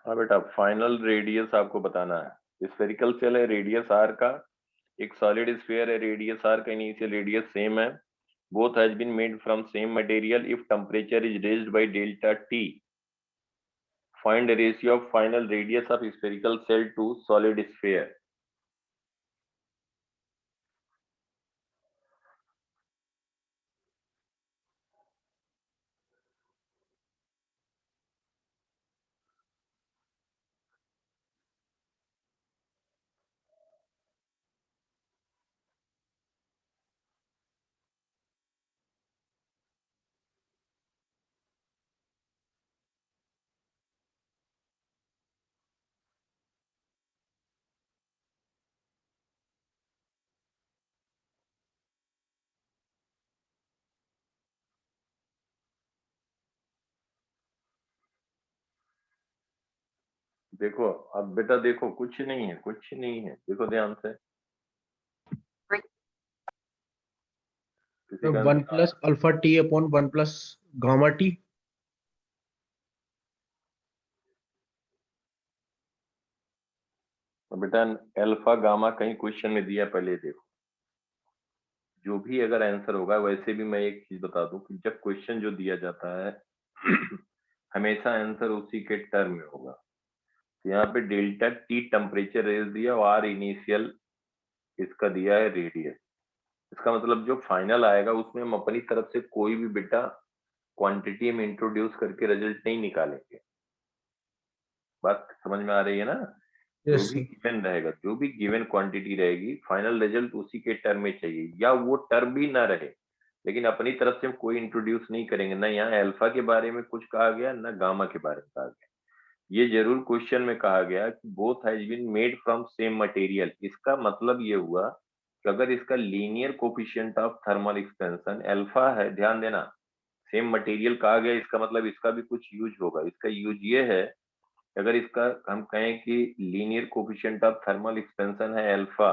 हाँ बेटा, final radius आपको बताना है। स्फेरिकल सेल है, रेडियस आर का। एक सॉलिड स्फीयर है, रेडियस आर का, इनिशियल रेडियस सेम है। Both has been made from same material if temperature is raised by delta t. Find ratio of final radius of spherical shell to solid sphere. देखो अब बेटा, देखो कुछ नहीं है, कुछ नहीं है, देखो ध्यान से। किसी का one plus alpha T upon one plus gamma T. तो बेटा अल्फा गामा कहीं क्वेश्चन में दिया, पहले देखो। जो भी अगर आंसर होगा, वैसे भी मैं एक चीज बता दूं कि जब क्वेश्चन जो दिया जाता है हमेशा आंसर उसी के टर्म में होगा। तो यहाँ पे डेल्टा टी टेम्परेचर रेंज दिया और आर इनिशियल इसका दिया है रेडियस। इसका मतलब जो फाइनल आएगा उसमें हम अपनी तरफ से कोई भी बेटा क्वांटिटी में इंट्रोड्यूस करके रिजल्ट नहीं निकालेंगे। बात समझ में आ रही है ना? जो यस भी सर। गिवन रहेगा, जो भी गिवन क्वांटिटी रहेगी, फाइनल रिजल्ट उसी के टर्म में चाहिए, या वो टर्म भी ना रहे, लेकिन अपनी तरफ से हम कोई इंट्रोड्यूस नहीं करेंगे। ना यहाँ अल्फा के बारे में कुछ कहा गया, ना गामा के बारे में कहा गया। ये जरूर क्वेश्चन में कहा गया कि both has been made from same material. इसका मतलब ये हुआ कि अगर इसका linear coefficient of thermal expansion alpha है, ध्यान देना, सेम मटेरियल कहा गया, इसका मतलब इसका भी कुछ यूज होगा। इसका यूज ये है, अगर इसका हम कहें कि linear coefficient of thermal expansion है अल्फा,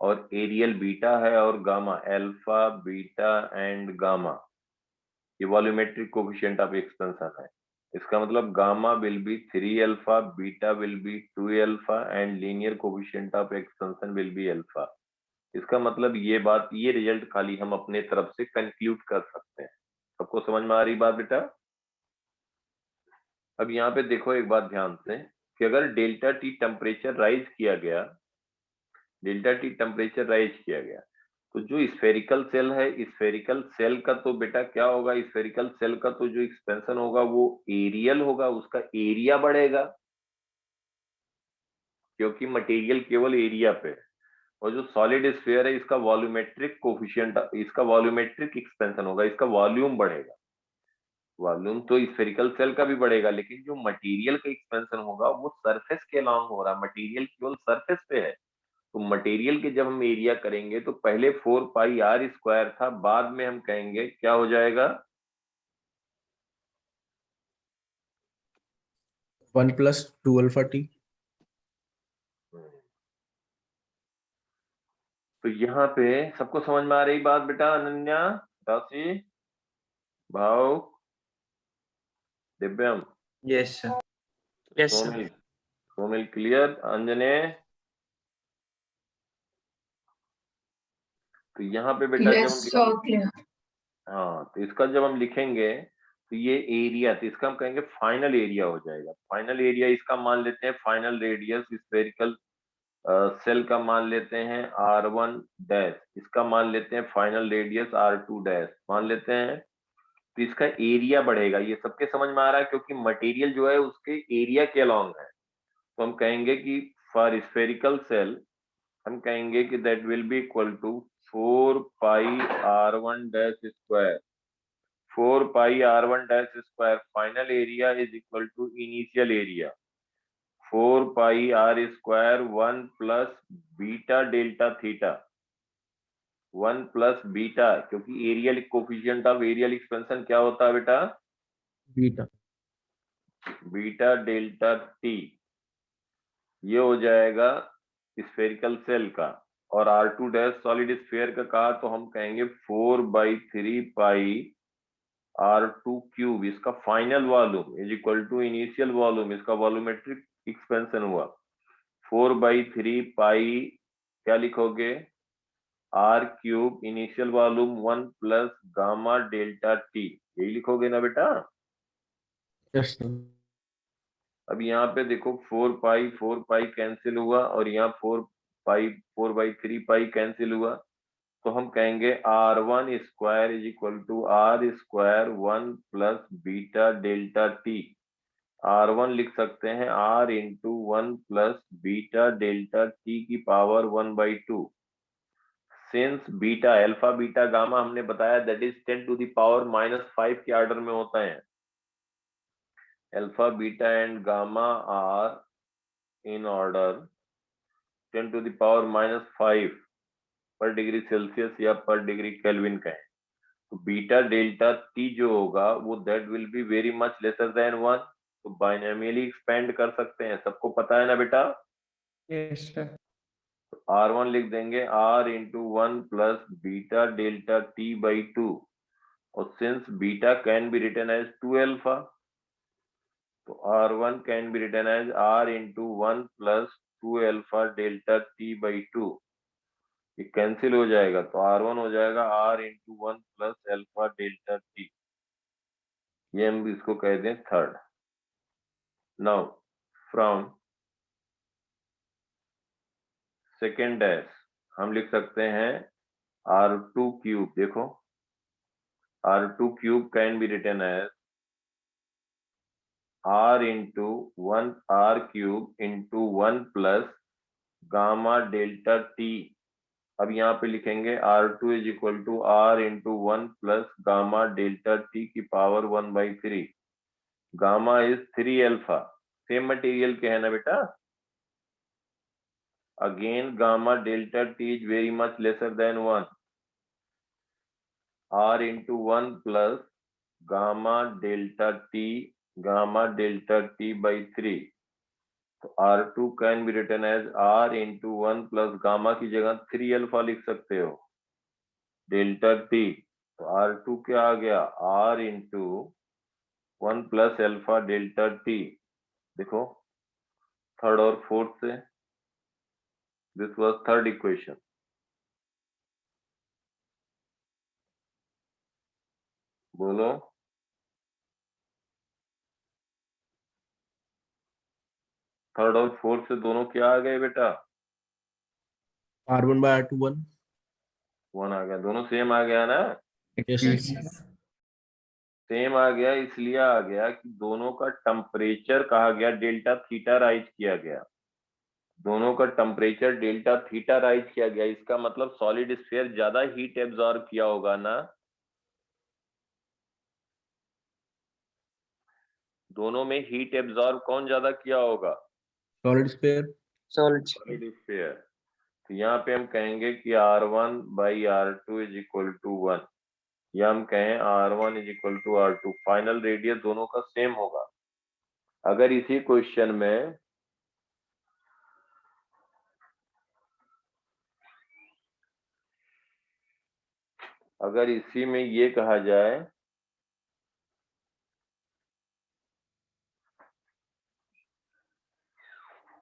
और एरियल बीटा है और gamma, alpha beta and gamma, ये वॉल्यूमेट्रिक कोफिशिएंट ऑफ एक्सपेंशन है। इसका मतलब gamma will be 3 alpha, beta will be 2 alpha and linear coefficient of expansion will be alpha. इसका मतलब ये बात, ये रिजल्ट खाली हम अपने तरफ से कंक्लूड कर सकते हैं। सबको समझ में आ रही बात बेटा? अब यहाँ पे देखो एक बात ध्यान से, कि अगर डेल्टा टी टेम्परेचर राइज किया गया, डेल्टा टी टेम्परेचर राइज किया गया, तो जो स्फेरिकल सेल है, स्फेरिकल सेल का तो बेटा क्या होगा, स्फेरिकल सेल का तो जो एक्सपेंशन होगा वो एरियल होगा, उसका एरिया बढ़ेगा, क्योंकि मटेरियल केवल एरिया पे है। और जो सॉलिड स्फीयर है, इसका वॉल्यूमेट्रिक कोफिशिएंट, इसका वॉल्यूमेट्रिक एक्सपेंशन होगा, इसका वॉल्यूम बढ़ेगा। वॉल्यूम तो स्फेरिकल सेल का भी बढ़ेगा, लेकिन जो मटेरियल का एक्सपेंशन होगा वो सरफेस के अलॉन्ग हो रहा है, मटेरियल केवल सरफेस पे है। तो मटेरियल के जब हम एरिया करेंगे तो पहले 4 पाई r² था, बाद में हम कहेंगे क्या हो जाएगा, one plus two alpha T. तो यहाँ पे सबको समझ में आ रही बात बेटा? Ananya, Rashi, Bhav, Divyam, yes sir. Yes sir. Somil, Somil clear, अंजने? तो यहाँ पे बेटा जब हम हाँ, तो इसका जब हम लिखेंगे तो ये एरिया, तो इसका हम कहेंगे फाइनल एरिया हो जाएगा। फाइनल एरिया इसका मान लेते हैं, फाइनल रेडियस स्फेरिकल सेल का मान लेते हैं r1 डैश, इसका मान लेते हैं फाइनल रेडियस r2 डैश, मान लेते हैं। तो इसका एरिया बढ़ेगा। ये सबके समझ में आ रहा है, क्योंकि मटेरियल जो है उसके एरिया के अलॉन्ग है। तो हम कहेंगे कि फॉर स्फेरिकल सेल हम कहेंगे कि that will be equal to 4 pi r1 dash square, 4 pi r1 dash square final area is equal to initial area 4 pi r² 1 plus beta delta theta, 1 plus beta, क्योंकि areal coefficient of areal expansion क्या होता है बेटा? Beta. Beta delta t. ये हो जाएगा spherical shell का। और r2 डैश सॉलिड स्फीयर का कहा तो हम कहेंगे 4/3 पाई R2 क्यूब इसका final volume is equal to initial volume, इसका वॉल्यूमेट्रिक एक्सपेंशन हुआ 4/3 पाई, क्या लिखोगे, R cube initial volume 1 plus gamma delta t, यही लिखोगे ना बेटा। Yes sir. अब यहाँ पे देखो 4 पाई कैंसिल हुआ और यहाँ 4/3 पाई कैंसिल हुआ, तो हम कहेंगे R1 square is equal to R square 1 plus beta delta t. R1 लिख सकते हैं R into 1 plus beta delta t की power 1/2। Since beta alpha beta gamma हमने बताया that is 10 to the power -5 के ऑर्डर में होता है। Alpha beta and gamma are in order 10 to the power -5 पर डिग्री सेल्सियस या पर डिग्री केल्विन का है। तो बीटा डेल्टा टी जो होगा वो that will be very much lesser than 1, तो बाइनोमियली एक्सपेंड कर सकते हैं, सबको पता है ना बेटा। Yes sir. तो R1 लिख देंगे R into 1 plus beta delta T by 2, और since beta can be written as 2 alpha, तो R1 can be written as R into 1 plus 2 alpha delta T by 2, ये कैंसिल हो जाएगा, तो R1 हो जाएगा R into 1 plus alpha delta t, ये हम इसको कह दें third. Now from second dash हम लिख सकते हैं R2 क्यूब, देखो R2 cube can be written as R into 1 R cube into 1 plus gamma delta t. अब यहाँ पे लिखेंगे R2 is equal to R into 1 plus gamma delta t की power 1/3। Gamma is 3 alpha, same material के है ना बेटा। Again gamma delta T is very much lesser than 1, R into 1 plus gamma delta T by 3, तो R2 can be written as R into 1 plus gamma की जगह 3 alpha लिख सकते हो डेल्टा टी, तो R2 क्या आ गया R into 1 plus alpha delta T. देखो थर्ड और फोर्थ से, दिस वाज थर्ड इक्वेशन। बोलो थर्ड और फोर्थ से दोनों क्या आ गए बेटा, R1 by R2 1। 1 आ गया, दोनों सेम आ गया ना। Yes sir. सेम आ गया इसलिए आ गया कि दोनों का टेम्परेचर कहा गया डेल्टा थीटा राइज किया गया, दोनों का टेम्परेचर डेल्टा थीटा राइज किया गया, इसका मतलब सॉलिड स्फीयर ज्यादा हीट एब्जॉर्ब किया होगा ना। दोनों में हीट एब्जॉर्ब कौन ज्यादा किया होगा, solid sphere. Solid. Solid sphere. तो यहाँ पे हम कहेंगे कि R1 by R2 is equal to 1, या हम कहें R1 is equal to R2, final radius दोनों का सेम होगा। अगर इसी क्वेश्चन में ये कहा जाए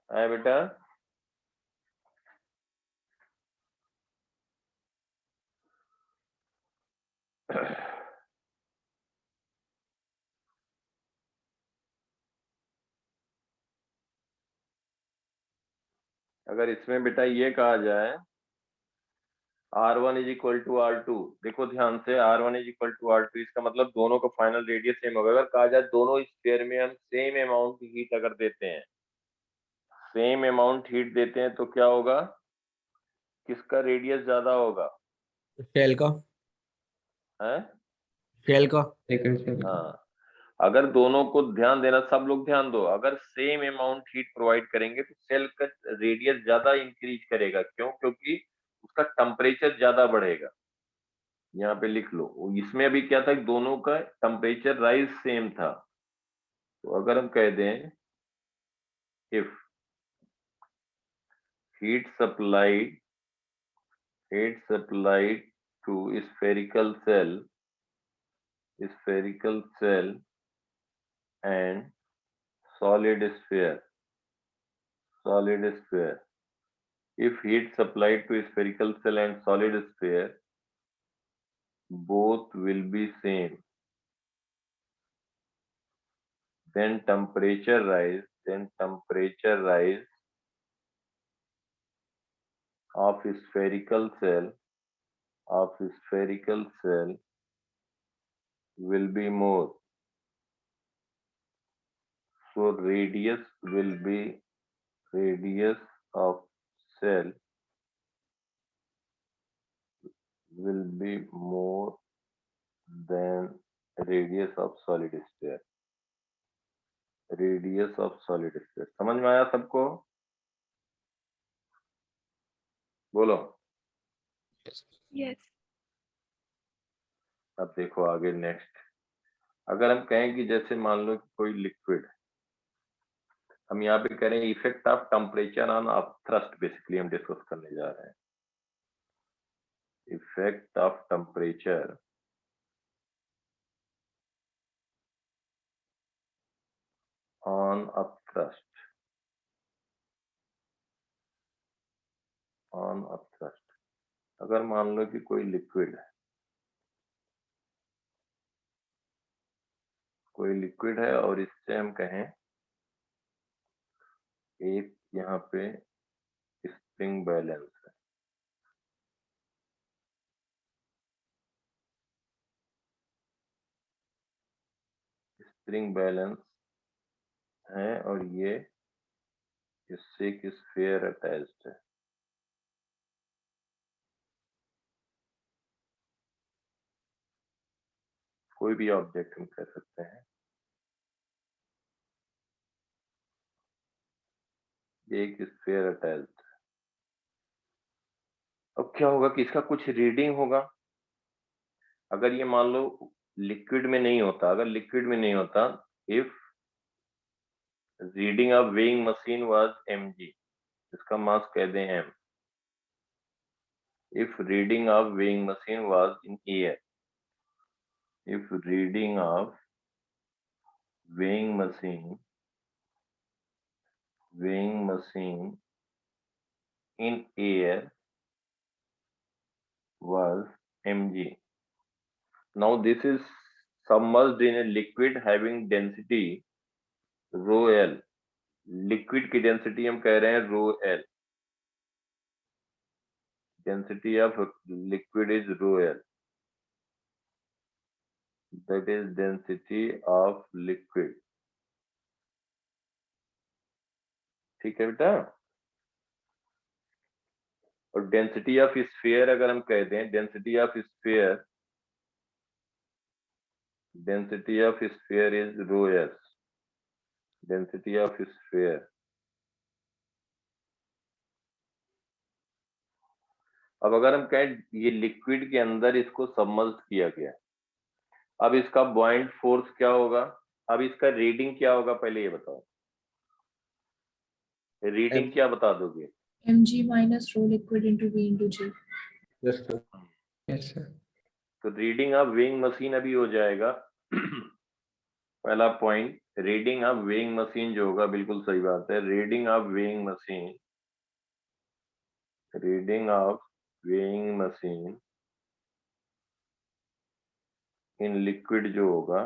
है बेटा, अगर इसमें बेटा ये कहा जाए R1 is equal to R2, देखो ध्यान से R1 is equal to R2, इसका मतलब दोनों का फाइनल रेडियस सेम होगा। अगर कहा जाए दोनों स्फीयर में हम सेम अमाउंट की हीट अगर देते हैं, सेम अमाउंट हीट देते हैं, तो क्या होगा, किसका रेडियस ज्यादा होगा, शेल का। है शेल का। हाँ। अगर दोनों को ध्यान देना, सब लोग ध्यान दो, अगर सेम अमाउंट हीट प्रोवाइड करेंगे तो सेल का रेडियस ज्यादा इंक्रीज करेगा, क्यों, क्योंकि उसका टेम्परेचर ज्यादा बढ़ेगा। यहाँ पे लिख लो, इसमें अभी क्या था कि दोनों का टेम्परेचर राइज सेम था, तो अगर हम कह दें if heat supplied to spherical cell spherical cell and solid sphere. If heat supplied to spherical cell and solid sphere, both will be same, then temperature rise of spherical cell will be more. So radius of cell will be more than radius of solid sphere. समझ में आया सबको? बोलो। Yes. अब देखो आगे next. अगर हम कहें कि जैसे मान लो कि कोई लिक्विड, हम यहाँ पे कह रहे हैं effect of temperature on upthrust, basically हम डिस्कस करने जा रहे हैं effect of temperature on upthrust. अगर मान लो कि कोई लिक्विड है और इससे हम कहें एक यहाँ पे स्प्रिंग बैलेंस है, और ये इससे एक स्फीयर अटैच्ड है। कोई भी ऑब्जेक्ट हम कह सकते हैं, ये एक स्फीयर अटैच्ड है। अब क्या होगा कि इसका कुछ रीडिंग होगा। अगर ये मान लो लिक्विड में नहीं होता, if reading of weighing machine was mg, इसका मास कह दें m। If reading of weighing machine was in air, if reading of weighing machine in air was mg. Now this is submerged in a liquid having density rho l. Liquid की density हम कह रहे हैं rho l. Density of liquid is rho l. That is density of liquid. ठीक है बेटा। और density of sphere अगर हम कह दें, density of sphere is rho s. Density of sphere. अब अगर हम कहें ये लिक्विड के अंदर इसको सबमर्ज किया गया, अब इसका बॉइंट फोर्स क्या होगा? अब इसका रीडिंग क्या होगा पहले ये बताओ। रीडिंग क्या बता दोगे? mg minus rho liquid into v into g. Yes, sir. Yes, sir. तो रीडिंग ऑफ वेइंग मशीन अभी हो जाएगा पहला point. Reading of weighing machine जो होगा, बिल्कुल सही बात है, reading of weighing machine in liquid जो होगा,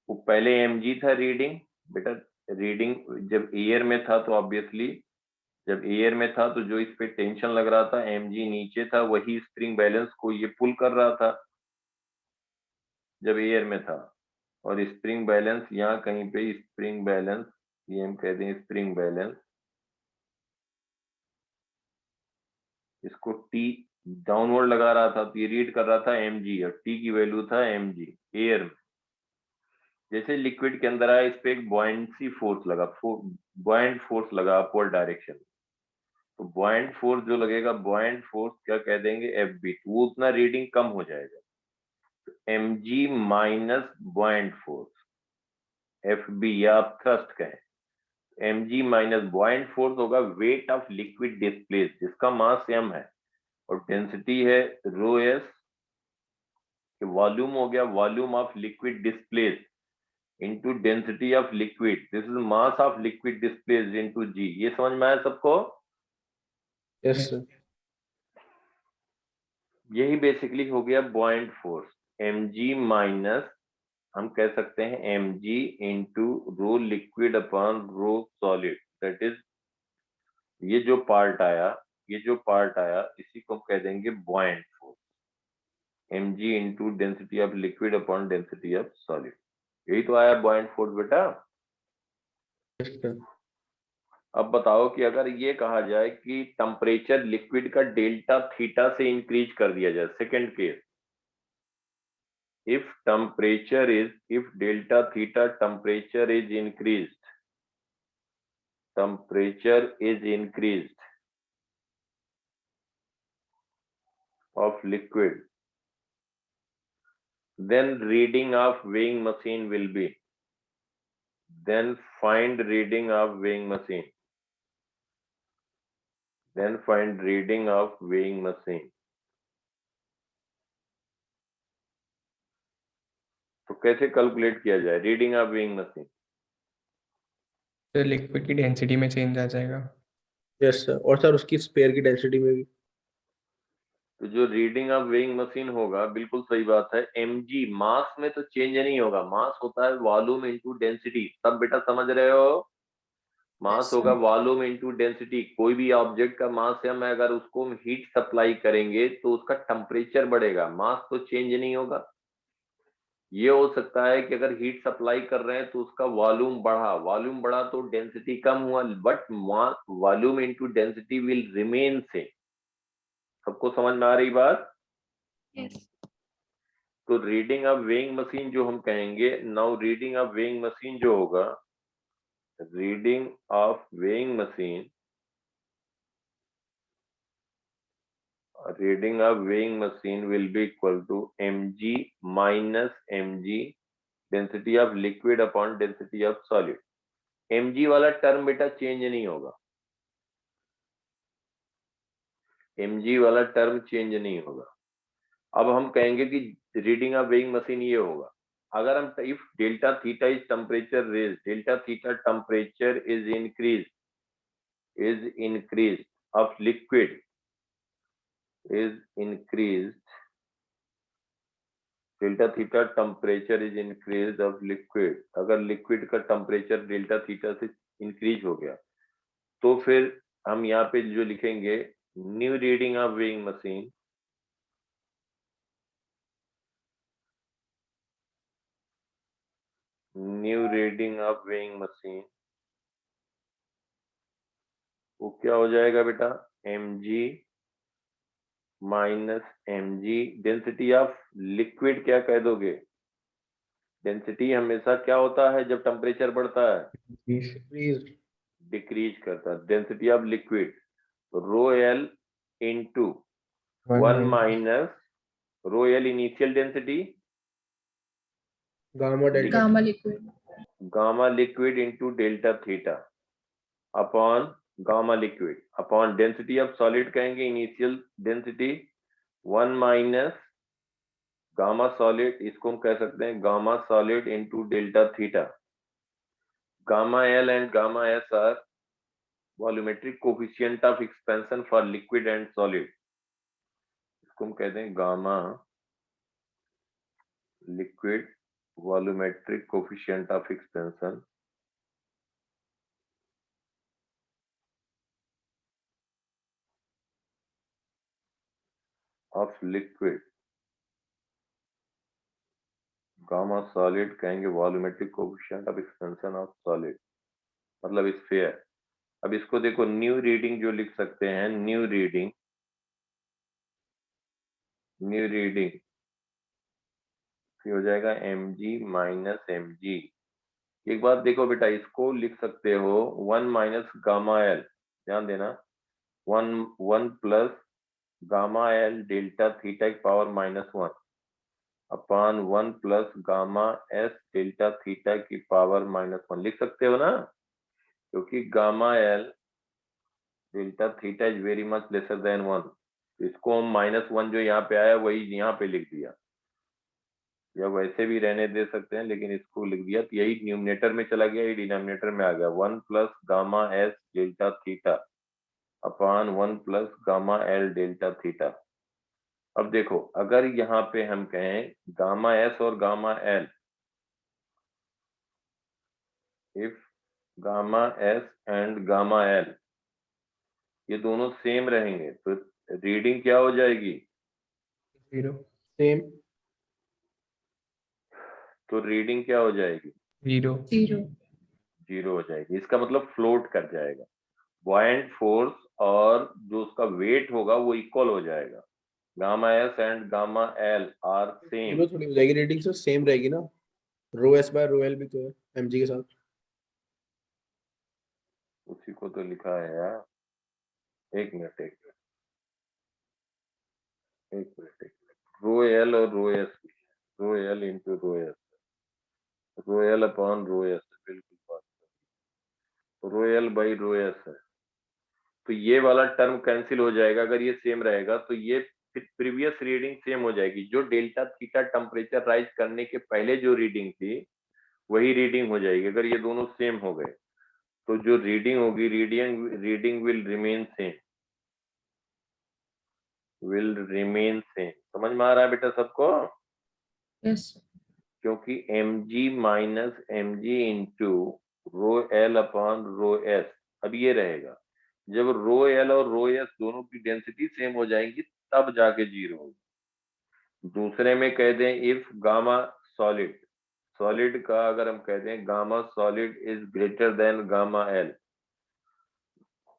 वो पहले mg था रीडिंग। बेटा रीडिंग जब एयर में था तो ऑब्वियसली जब एयर में था तो जो इस पे टेंशन लग रहा था mg नीचे था, वही स्प्रिंग बैलेंस को ये पुल कर रहा था जब एयर में था। और स्प्रिंग बैलेंस यहाँ कहीं पे स्प्रिंग बैलेंस, ये हम कहते हैं स्प्रिंग बैलेंस, इसको T डाउनवर्ड लगा रहा था तो ये रीड कर रहा था mg और T की वैल्यू था mg एयर में। जैसे लिक्विड के अंदर आया, इस पे एक बॉयंसी फोर्स लगा, बॉयंट फोर्स लगा अपवर्ड डायरेक्शन। तो बॉयंट फोर्स जो लगेगा, बॉयंट फोर्स क्या कह देंगे FB, तो वो उतना रीडिंग कम हो जाएगा। तो mg minus buoyant force FB या आप थ्रस्ट कहें, mg माइनस बॉयंट फोर्स होगा वेट ऑफ लिक्विड डिस्प्लेस, जिसका मास m है और डेंसिटी है rho s कि वॉल्यूम हो गया volume of liquid displace into density of liquid, this is mass of liquid displace into g. ये समझ में आया सबको? Yes, sir. यही बेसिकली हो गया बॉइंट फोर्स, mg माइनस हम कह सकते हैं mg into rho liquid upon rho solid, that is ये जो पार्ट आया इसी को हम कह देंगे बॉइंट force, mg into density of liquid upon density of solid. यही तो आया बॉइंट फोर्स बेटा। Yes, sir. अब बताओ कि अगर ये कहा जाए कि टेम्परेचर लिक्विड का डेल्टा थीटा से इंक्रीज कर दिया जाए, second case, if delta theta temperature is increased of liquid, then reading of weighing machine will be, then find reading of weighing machine. तो कैसे कैलकुलेट किया जाए रीडिंग ऑफ वेइंग मशीन? तो liquid की डेंसिटी में चेंज आ जाएगा। Yes, sir. और sir उसकी स्पेयर की डेंसिटी में भी। तो जो रीडिंग ऑफ वेइंग मशीन होगा, बिल्कुल सही बात है, mg मास में तो चेंज नहीं होगा, मास होता है वॉल्यूम इनटू डेंसिटी, सब बेटा समझ रहे हो? मास Yes, होगा sir. Volume into density. कोई भी ऑब्जेक्ट का मास है, मैं अगर उसको हीट सप्लाई करेंगे तो उसका टेम्परेचर बढ़ेगा, मास तो चेंज नहीं होगा। ये हो सकता है कि अगर हीट सप्लाई कर रहे हैं तो उसका वॉल्यूम बढ़ा तो डेंसिटी कम हुआ, but volume into density will remain same. सबको समझ में आ रही बात? Yes. तो रीडिंग ऑफ वेइंग मशीन जो हम कहेंगे, now reading of weighing machine जो होगा, reading of weighing machine will be equal to mg minus mg density of liquid upon density of solid. mg वाला टर्म बेटा चेंज नहीं होगा, अब हम कहेंगे कि रीडिंग ऑफ वेइंग मशीन ये होगा, अगर हम if delta theta is temperature raise, delta theta temperature is increased of liquid is increased, delta theta temperature is increase of liquid, अगर लिक्विड का टेम्परेचर डेल्टा थीटा से इंक्रीज हो गया तो फिर हम यहाँ पे जो लिखेंगे new reading of weighing machine, वो क्या हो जाएगा बेटा, mg minus mg density of liquid, क्या कह दोगे? डेंसिटी हमेशा क्या होता है जब टेम्परेचर बढ़ता है? Increased. डिक्रीज करता है। Density of liquid rho L into 1 minus rho l initial density Gamma delta. Gamma liquid. Gamma liquid into delta theta upon gamma liquid upon density of solid कहेंगे initial density 1 minus gamma solid, इसको हम कह सकते हैं gamma solid into delta theta. Gamma l and gamma s are volumetric coefficient of expansion for liquid and solid, इसको हम कहते हैं gamma liquid volumetric coefficient of expansion of liquid, gamma solid कहेंगे volumetric coefficient of expansion of solid, मतलब sphere. अब इसको देखो new reading जो लिख सकते हैं, न्यू रीडिंग हो जाएगा mg माइनस mg। एक बात देखो बेटा, इसको लिख सकते हो 1 माइनस गामा एल, ध्यान देना, 1 plus gamma l delta theta की power -1 upon 1 plus gamma s delta theta की पावर -1 लिख सकते हो ना, क्योंकि gamma l delta theta is very much lesser than 1, इसको हम -1 जो यहाँ पे आया वही यहाँ पे लिख दिया। या वैसे भी रहने दे सकते हैं, लेकिन इसको लिख दिया तो यही न्यूमिनेटर में चला गया, ये डिनोमिनेटर में आ गया। 1 plus gamma s delta theta upon 1 plus gamma l delta theta. अब देखो, अगर यहाँ पे हम कहें गामा एस और gamma L, if gamma S and gamma L ये दोनों सेम रहेंगे तो रीडिंग क्या हो जाएगी? 0 सेम। तो रीडिंग क्या हो जाएगी? 0 0 0 हो जाएगी। इसका मतलब फ्लोट कर जाएगा। बॉयंट फोर्स और जो उसका वेट होगा वो इक्वल हो जाएगा। Gamma S and gamma L R same. Zero थोड़ी हो जाएगी, रीडिंग तो सेम रहेगी ना। Rho S by rho L भी तो है एमजी के साथ। उसी को तो लिखा है यार। एक मिनट रो एल और rho S, rho L into rho S, rho L upon rho S, बिल्कुल बात है। Rho L by rho S है, तो ये वाला टर्म कैंसिल हो जाएगा। अगर ये सेम रहेगा तो ये प्रीवियस रीडिंग सेम हो जाएगी। जो डेल्टा थीटा टेम्परेचर राइज करने के पहले जो रीडिंग थी वही रीडिंग हो जाएगी। अगर ये दोनों सेम हो गए तो जो रीडिंग होगी, reading will remain same, will remain same. समझ में आ रहा है बेटा सबको? yes क्योंकि mg minus mg into rho L upon rho S अब ये रहेगा। जब रो एल और रो एस दोनों की डेंसिटी सेम हो जाएंगी तब जाके 0 होगी। दूसरे में कह दें इफ गामा सॉलिड, सॉलिड का अगर हम कह दें gamma solid is greater than gamma L,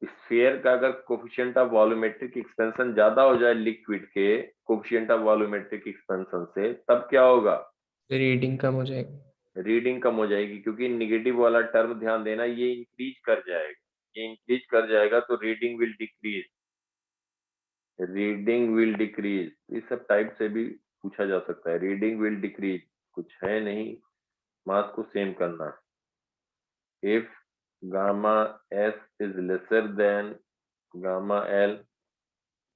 sphere का अगर कोफिशिएंट ऑफ वॉल्यूमेट्रिक एक्सपेंशन ज्यादा हो जाए लिक्विड के कोफिशिएंट ऑफ वॉल्यूमेट्रिक एक्सपेंशन से, तब क्या होगा? रीडिंग कम हो जाएगी। रीडिंग कम हो जाएगी, क्योंकि निगेटिव वाला टर्म ध्यान देना ये इंक्रीज कर जाएगा। ये इंक्रीज कर जाएगा तो reading will decrease, reading will decrease. इस सब टाइप से भी पूछा जा सकता है। रीडिंग विल डिक्रीज कुछ है नहीं, मास को सेम करना है। If gamma S is lesser than gamma L,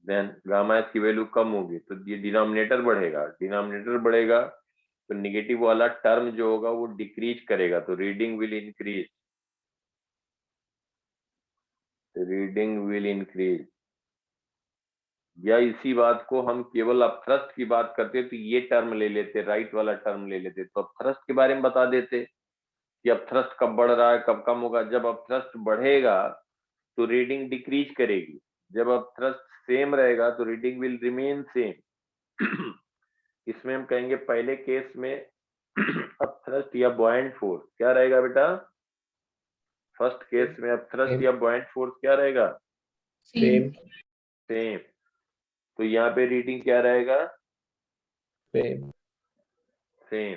then gamma S की वैल्यू कम होगी तो ये डिनोमिनेटर बढ़ेगा, डिनोमिनेटर बढ़ेगा तो निगेटिव वाला टर्म जो होगा वो डिक्रीज करेगा, तो reading will increase, reading will increase. या इसी बात को हम केवल अब थ्रस्ट की बात करते तो ये टर्म ले लेते, राइट वाला टर्म ले लेते, तो अब थ्रस्ट के बारे में बता देते कि अब थ्रस्ट कब बढ़ रहा है कब कम होगा। जब अब थ्रस्ट बढ़ेगा तो रीडिंग डिक्रीज करेगी, जब अब थ्रस्ट सेम रहेगा तो रीडिंग विल रिमेन सेम। इसमें हम कहेंगे पहले केस में अब थ्रस्ट या बॉयंट फोर्स क्या रहेगा बेटा? फर्स्ट केस में अब थ्रस्ट या बॉयंट फोर्स क्या रहेगा? सेम। सेम। तो यहाँ पे रीडिंग क्या रहेगा? सेम। सेम।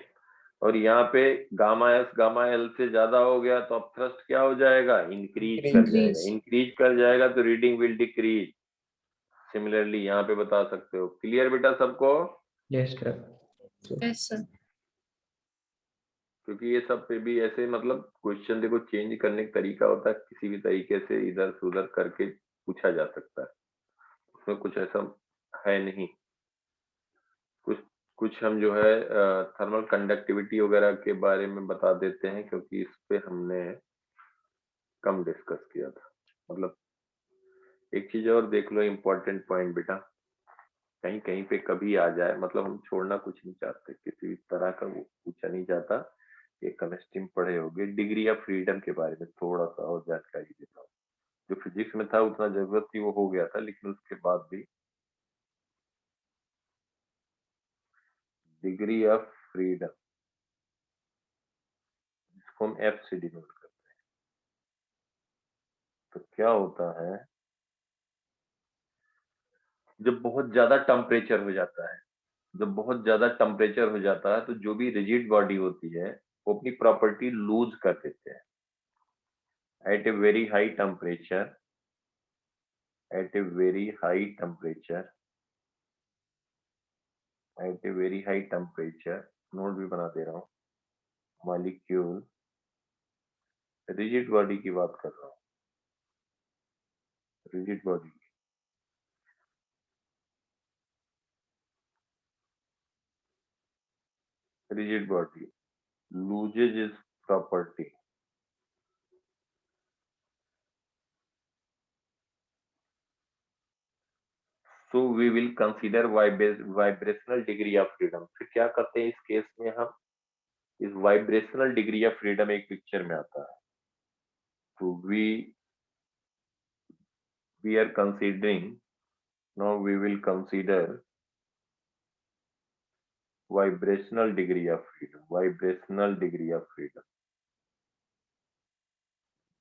और यहाँ पे गामा एस गामा एल से ज्यादा हो गया तो अब थ्रस्ट क्या हो जाएगा? इंक्रीज कर जाएगा। इंक्रीज कर जाएगा तो रीडिंग विल डिक्रीज। सिमिलरली यहाँ पे बता सकते हो। क्लियर बेटा सबको? Yes sir. yes sir क्योंकि ये सब पे भी ऐसे मतलब क्वेश्चन देखो चेंज करने का तरीका होता है, किसी भी तरीके से इधर से उधर करके पूछा जा सकता है, उसमें कुछ ऐसा है नहीं। कुछ कुछ हम जो है थर्मल कंडक्टिविटी वगैरह के बारे में बता देते हैं, क्योंकि इस पे हमने कम डिस्कस किया था। मतलब एक चीज और देख लो, इम्पोर्टेंट पॉइंट बेटा, कहीं कहीं पे कभी आ जाए, मतलब हम छोड़ना कुछ नहीं चाहते, किसी तरह का वो पूछा नहीं जाता। ये केमिस्ट्री में पढ़े होगे, डिग्री ऑफ फ्रीडम के बारे में थोड़ा सा और जानकारी देता हूँ। जो फिजिक्स में था उतना जरूरत थी वो हो गया था, लेकिन उसके बाद भी डिग्री ऑफ फ्रीडम, जिसको हम एफ से डिनोट करते हैं, तो क्या होता है जब बहुत ज्यादा टेम्परेचर हो जाता है, जब बहुत ज्यादा टेम्परेचर हो जाता है तो जो भी रिजिड बॉडी होती है वो अपनी प्रॉपर्टी लूज कर देते हैं। At a very high temperature, at a very high temperature, at a very high temperature, note भी बना दे रहा हूँ, मॉलिक्यूल, रिजिड बॉडी की बात कर रहा हूँ, rigid body, rigid body loses its property. So we will consider vibrational degree of freedom. फिर क्या करते हैं इस केस में हम, इस vibrational degree of freedom एक पिक्चर में आता है. So we are considering, now we will consider vibrational degree of freedom. Vibrational degree of freedom.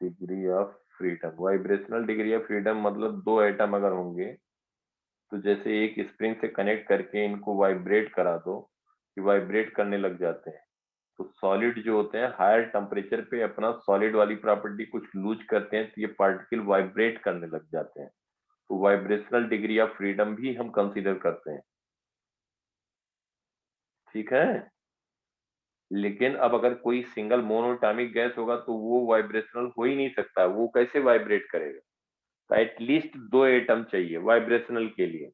Degree of freedom. Vibrational degree of freedom मतलब दो एटम अगर होंगे तो जैसे एक स्प्रिंग से कनेक्ट करके इनको वाइब्रेट करा दो कि वाइब्रेट करने लग जाते हैं. तो सॉलिड जो होते हैं हायर टेम्परेचर पे अपना सॉलिड वाली प्रॉपर्टी कुछ लूज करते हैं तो ये पार्टिकल वाइब्रेट करने लग जाते हैं. तो वाइब्रेशनल डिग्री ऑफ फ्रीडम भी हम कंसीडर करते हैं. ठीक है. लेकिन अब अगर कोई सिंगल मोनोटॉमिक गैस होगा तो वो वाइब्रेशनल हो ही नहीं सकता. वो कैसे वाइब्रेट करेगा? तो एटलीस्ट दो एटम चाहिए वाइब्रेशनल के लिए.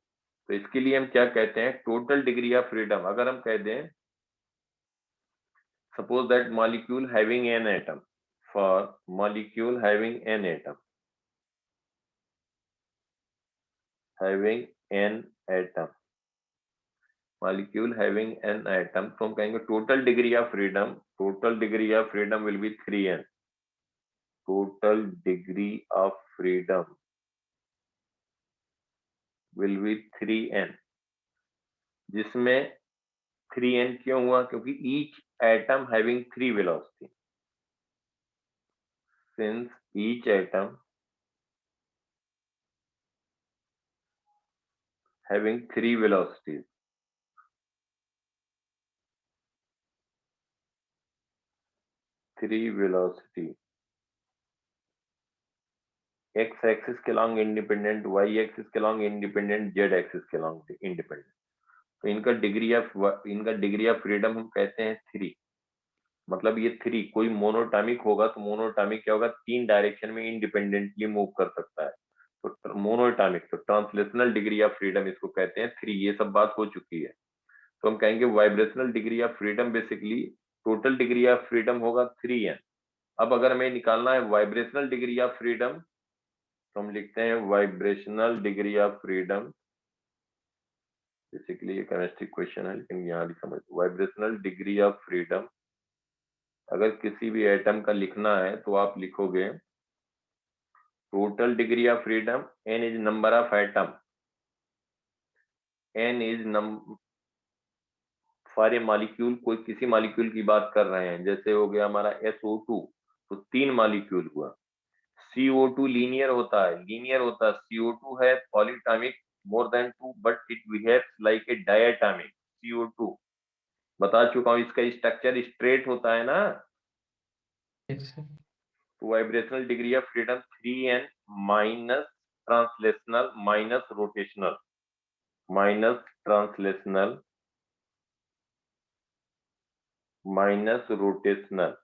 तो इसके लिए हम क्या कहते हैं, टोटल डिग्री ऑफ फ्रीडम. अगर हम कह दें suppose that molecule having an atom, for molecule having an atom, molecule having an atom, तो हम कहेंगे total degree of freedom will be 3n. Total degree of freedom will be 3n, जिसमें 3n क्यों हुआ? क्योंकि each atom having 3 velocity. Since each atom having 3 velocities, x axis के along independent, y axis के along independent, z axis के along independent. तो इनका degree of freedom हम कहते हैं 3. मतलब ये 3, कोई मोनोटॉमिक होगा तो मोनोटॉमिक क्या होगा, 3 डायरेक्शन में इंडिपेंडेंटली मूव कर सकता है. तो मोनोटॉमिक, तो ट्रांसलेशनल डिग्री ऑफ फ्रीडम इसको कहते हैं 3. ये सब बात हो चुकी है. तो हम कहेंगे vibrational degree of freedom basically total degree of freedom होगा 3n. अब अगर हमें निकालना है वाइब्रेशनल डिग्री ऑफ फ्रीडम तो हम लिखते हैं vibrational degree of freedom. Basically ये केमिस्ट्री क्वेश्चन है लेकिन यहाँ भी समझ. वाइब्रेशनल डिग्री ऑफ फ्रीडम अगर किसी भी एटम का लिखना है तो आप लिखोगे total degree of freedom, n is number of atom, n is for a molecule. कोई किसी मॉलिक्यूल की बात कर रहे हैं, जैसे हो गया हमारा SO2 तो 3 मॉलिक्यूल हुआ. CO2 लीनियर होता है, CO2 है polyatomic more than 2 but it behaves like a diatomic. CO2 बता चुका हूं, इसका स्ट्रक्चर स्ट्रेट होता है ना. Yes, sir. तो vibrational degree of freedom 3n minus translational minus rotational minus rotational,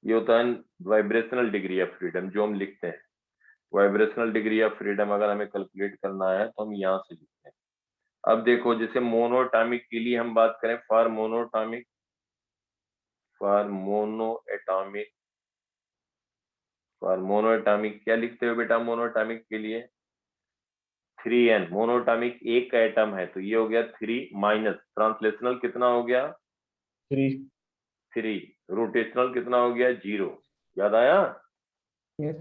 ये होता है वाइब्रेशनल डिग्री ऑफ फ्रीडम जो हम लिखते हैं. वाइब्रेशनल डिग्री ऑफ फ्रीडम अगर हमें कैलकुलेट करना है तो हम यहाँ से लिखते हैं. अब देखो जैसे मोनोटॉमिक के लिए हम बात करें, फॉर मोनोटॉमिक क्या लिखते हो बेटा? मोनोटॉमिक के लिए 3n. मोनोटॉमिक एक एटम है तो ये हो गया 3 माइनस ट्रांसलेशनल कितना हो गया 3, रोटेशनल कितना हो गया 0. याद आया? Yes.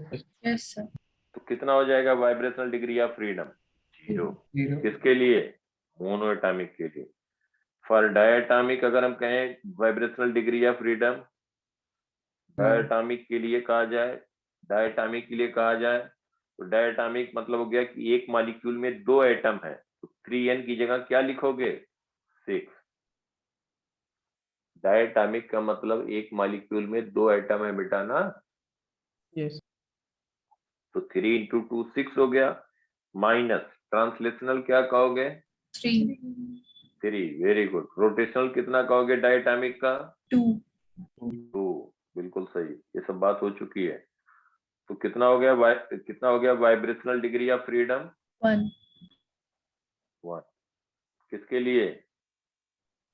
Yes, sir. तो कितना हो जाएगा वाइब्रेशनल डिग्री ऑफ फ्रीडम? 0. 0. किसके लिए? मोनोएटॉमिक के लिए. फॉर डायटॉमिक अगर हम कहें vibrational degree of freedom, diatomic के लिए कहा जाए तो डायटॉमिक मतलब हो गया कि एक मॉलिक्यूल में 2 एटम है तो 3n की जगह क्या लिखोगे 6. डायटॉमिक का मतलब एक मॉलिक्यूल में 2 एटम है बेटा ना. Yes. तो 3 into 2 6 हो गया. माइनस ट्रांसलेशनल क्या कहोगे 3, 3. Very good. रोटेशनल कितना कहोगे डायटॉमिक का 2, 2. बिल्कुल सही. ये सब बात हो चुकी है. तो कितना हो गया वाइब्रेशनल डिग्री ऑफ फ्रीडम 1. 1. किसके लिए?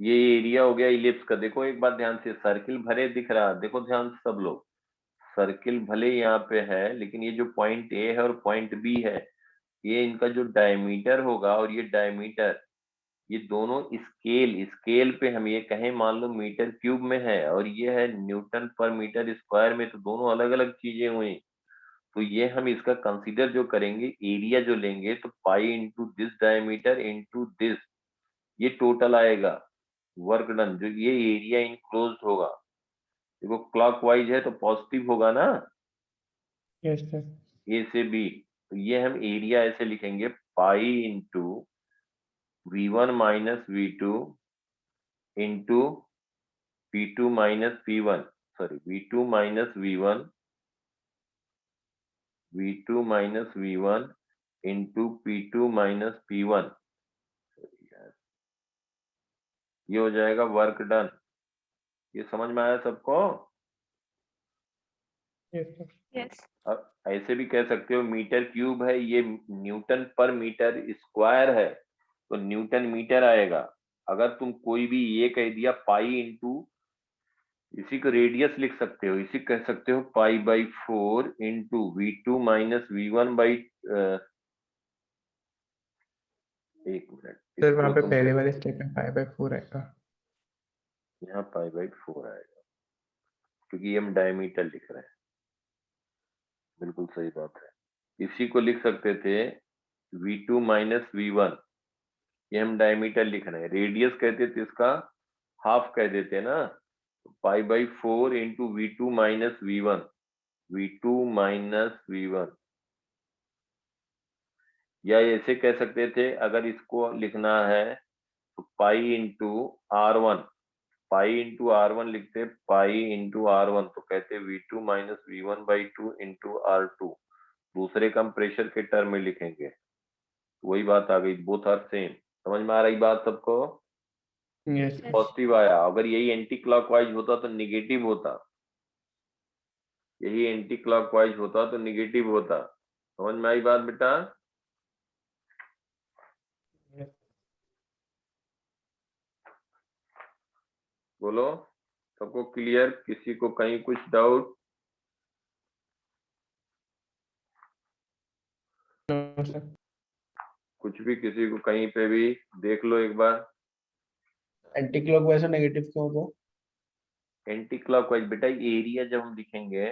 ये एरिया हो गया इलिप्स का। देखो एक बात ध्यान से, सर्किल भले दिख रहा, देखो ध्यान से सब लोग, सर्किल भले यहाँ पे है, लेकिन ये जो पॉइंट ए है और पॉइंट बी है, ये इनका जो डायमीटर होगा और ये डायमीटर, ये दोनों स्केल स्केल पे हम ये कहें मान लो मीटर क्यूब में है और ये है न्यूटन पर मीटर स्क्वायर में, तो दोनों अलग अलग चीजें हुई। तो ये हम इसका कंसीडर जो करेंगे, एरिया जो लेंगे, तो pi into this diameter into this, ये टोटल आएगा वर्क डन, जो ये एरिया इनक्लोज्ड होगा। देखो क्लॉकवाइज है तो पॉजिटिव होगा ना, यस सर। ए से बी, तो ये हम एरिया ऐसे लिखेंगे, pi into V1 minus V2 into P2 minus P1, sorry V2 minus V1, V2 minus V1 into P2 minus P1, ये हो जाएगा वर्क डन। ये समझ में आया सबको? Yes sir. Yes. अब ऐसे भी कह सकते हो मीटर क्यूब है, ये न्यूटन पर मीटर स्क्वायर है, तो न्यूटन मीटर आएगा। अगर तुम कोई भी ये कह दिया पाई इंटू, इसी को रेडियस लिख सकते हो, इसी कह सकते हो pi by 4 into V2 minus V1 by, एक मिनट, सर वहाँ इसको पे तुम पहले वाले स्टेप में 5/4 आएगा। यहाँ पाई बाई 4 आएगा, क्योंकि ये हम डायमीटर लिख रहे हैं। बिल्कुल सही बात है। इसी को लिख सकते थे V2 माइनस V1, ये हम डायमीटर लिख रहे हैं, रेडियस कहते थे इसका हाफ कह देते ना, pi by 4 into V2 minus V1, V2 minus V1। या ऐसे कह सकते थे, अगर इसको लिखना है तो pi into R1, pi into R1 लिखते, पाई इंटू R1, तो कहते V2 minus V1 by 2 into R2, दूसरे का हम प्रेशर के टर्म में लिखेंगे। वही बात आ गई, बोथ आर सेम। समझ में आ रही बात सबको? यस। Yes. पॉजिटिव आया, अगर यही एंटी क्लॉकवाइज होता तो निगेटिव होता, यही एंटी क्लॉकवाइज होता तो निगेटिव होता। समझ में आई बात बेटा? बोलो, सबको क्लियर? किसी को कहीं कुछ डाउट? No sir. कुछ भी किसी को कहीं पे भी देख लो एक बार। एंटी क्लॉकवाइज और नेगेटिव क्यों होगा? एंटी क्लॉकवाइज बेटा, एरिया जब हम लिखेंगे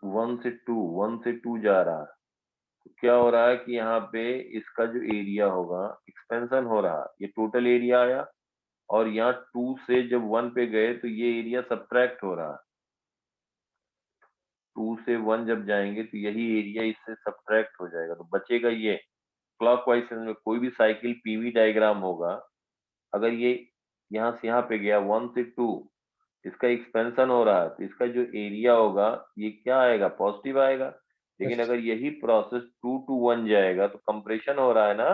1 से 2 जा रहा है, तो क्या हो रहा है कि यहाँ पे इसका जो एरिया होगा एक्सपेंशन हो रहा है, ये टोटल एरिया आया, और यहाँ 2 से जब 1 पे गए तो ये एरिया सब्ट्रैक्ट हो रहा है। 2 से 1 जब जाएंगे तो यही एरिया इससे सब्ट्रैक्ट हो जाएगा, तो बचेगा ये। क्लॉकवाइज में कोई भी साइकिल पीवी डायग्राम होगा, अगर ये यहाँ से यहाँ पे गया 1 से 2, इसका एक्सपेंशन हो रहा है, तो इसका जो एरिया होगा ये क्या आएगा? पॉजिटिव आएगा। लेकिन Yes. अगर यही प्रोसेस 2 to 1 जाएगा तो कंप्रेशन हो रहा है ना,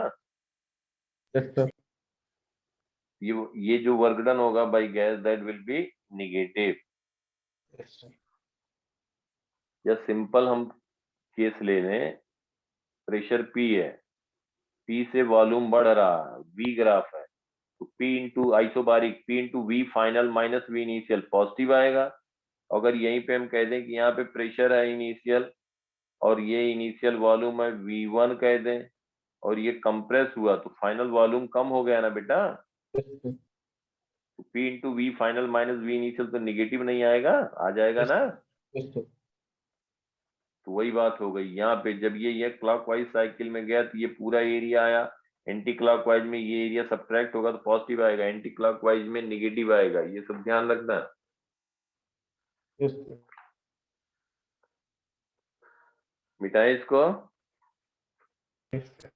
Yes, sir. ये जो वर्क डन होगा by gas, that will be negative. Yes, sir. या सिंपल हम केस ले लें, प्रेशर P है, P से वॉल्यूम बढ़ रहा है, V ग्राफ है, तो P into isobaric, P into V final minus V initial positive आएगा। अगर यहीं पे हम कह दें कि यहाँ पे प्रेशर है इनिशियल और ये इनिशियल वॉल्यूम है V1 कह दें, और ये कंप्रेस हुआ तो फाइनल वॉल्यूम कम हो गया ना बेटा, Yes, sir. तो P into V final minus V initial तो निगेटिव नहीं आएगा, आ जाएगा Yes, ना। Yes, sir. तो वही बात हो गई यहाँ पे, जब ये क्लॉकवाइज साइकिल में गया तो ये पूरा एरिया आया, एंटी क्लॉकवाइज में ये एरिया सब्ट्रैक्ट होगा तो पॉजिटिव आएगा, एंटी क्लॉकवाइज में निगेटिव आएगा, ये सब ध्यान रखना। Yes, sir. मिटाए इसको। Yes sir.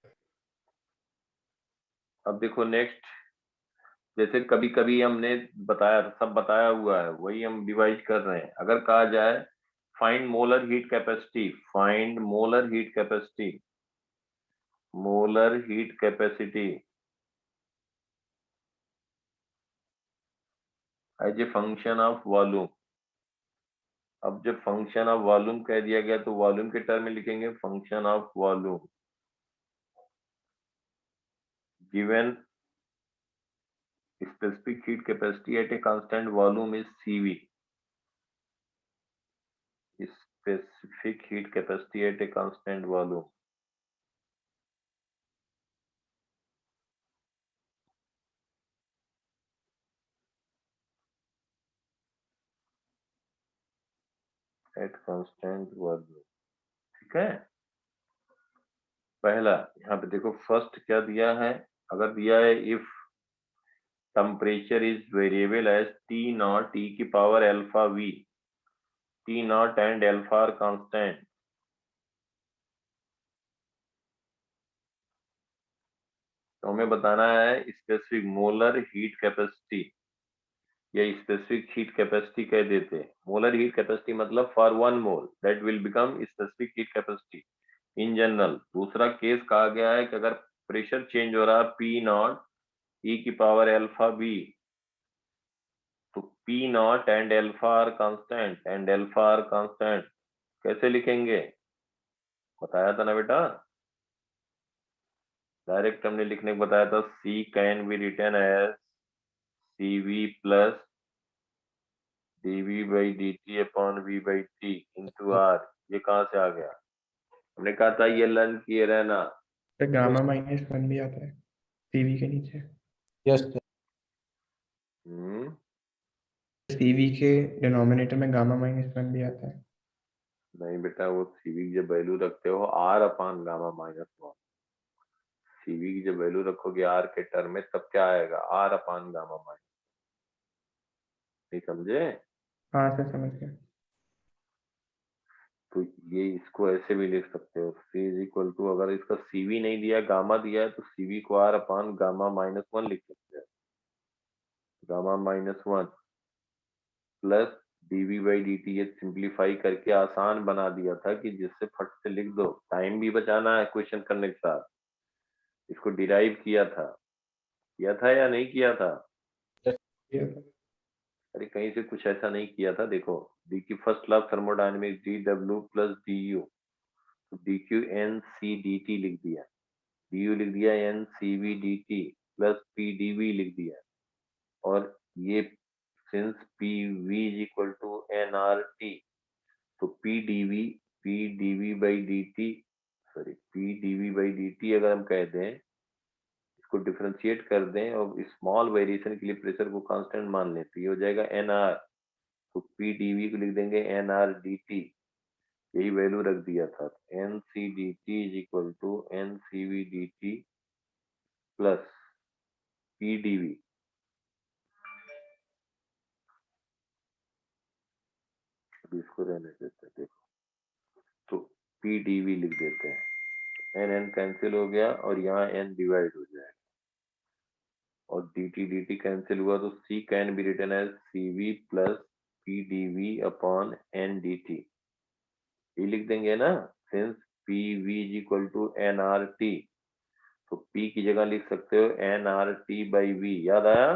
अब देखो नेक्स्ट, जैसे कभी कभी हमने बताया, सब बताया हुआ है, वही हम रिवाइज कर रहे हैं। अगर कहा जाए find molar heat capacity, find molar heat capacity, molar heat capacity as a function of volume. अब जब फंक्शन ऑफ वॉल्यूम कह दिया गया तो वॉल्यूम के टर्म में लिखेंगे function of volume given specific heat capacity at a constant volume is CV. Specific heat capacity at a constant volume. At constant volume. ठीक है, पहला यहाँ पे देखो फर्स्ट क्या दिया है, अगर दिया है if temperature is variable as T naught e की power alpha v, T naught and alpha are constant, तो हमें बताना है स्पेसिफिक मोलर हीट कैपेसिटी या स्पेसिफिक हीट कैपेसिटी कह देते हैं। मोलर हीट कैपेसिटी मतलब for 1 mole that will become specific heat capacity in general. दूसरा केस कहा गया है कि अगर प्रेशर चेंज हो रहा है P नॉट e की पावर अल्फा v, तो P naught and alpha are constant, and alpha are constant कैसे लिखेंगे, बताया था ना बेटा, डायरेक्ट हमने लिखने को बताया था। C can be written as CV plus dV by dt upon V by T into R। ये कहाँ से आ गया, हमने कहा था ये लर्न किए रहना। तो गामा -1 भी आता है CV के नीचे। यस CV के डिनोमिनेटर में गामा -1 भी आता है। नहीं बेटा, वो CV की जब वैल्यू रखते हो R अपान गामा -1, CV की जब वैल्यू रखोगे R के टर्म में तब क्या आएगा, R अपान गामा -1। नहीं समझे? हाँ सर समझ गया। तो ये इसको ऐसे भी लिख सकते हो, C इज इक्वल टू, अगर इसका CV नहीं दिया गामा दिया है तो CV को R अपान गामा -1 लिख सकते हैं, gamma -1 plus dV by dt। ये सिंप्लीफाई करके आसान बना दिया था कि जिससे फट से लिख दो, टाइम भी बचाना है क्वेश्चन करने के साथ। इसको डिराइव किया था या नहीं किया था? ये अरे कहीं से कुछ ऐसा नहीं किया था। देखो डी की first law thermodynamics dW plus du, तो dq NCDT लिख दिया, du लिख दिया NCVDT प्लस PdV लिख दिया, और ये since PV is equal to nRT, तो PdV by dt, sorry PdV by dt अगर हम कह दें, इसको डिफरेंशिएट कर दें और स्मॉल वेरिएशन के लिए प्रेशर को कांस्टेंट मान लें, तो ये हो जाएगा nR, तो PdV को लिख देंगे nRDT, यही वैल्यू रख दिया था। NCDT is equal to NCVDT plus PdV। अभी इसको रहने देते हैं, देखो तो PdV लिख देते हैं, n कैंसिल हो गया और यहाँ n डिवाइड हो जाएगा, और dt कैंसिल हुआ, तो C can be written as CV plus PdV upon NDT, ये लिख देंगे ना, since PV is equal to nRT, तो P की जगह लिख सकते हो nRT बाई V। याद आया?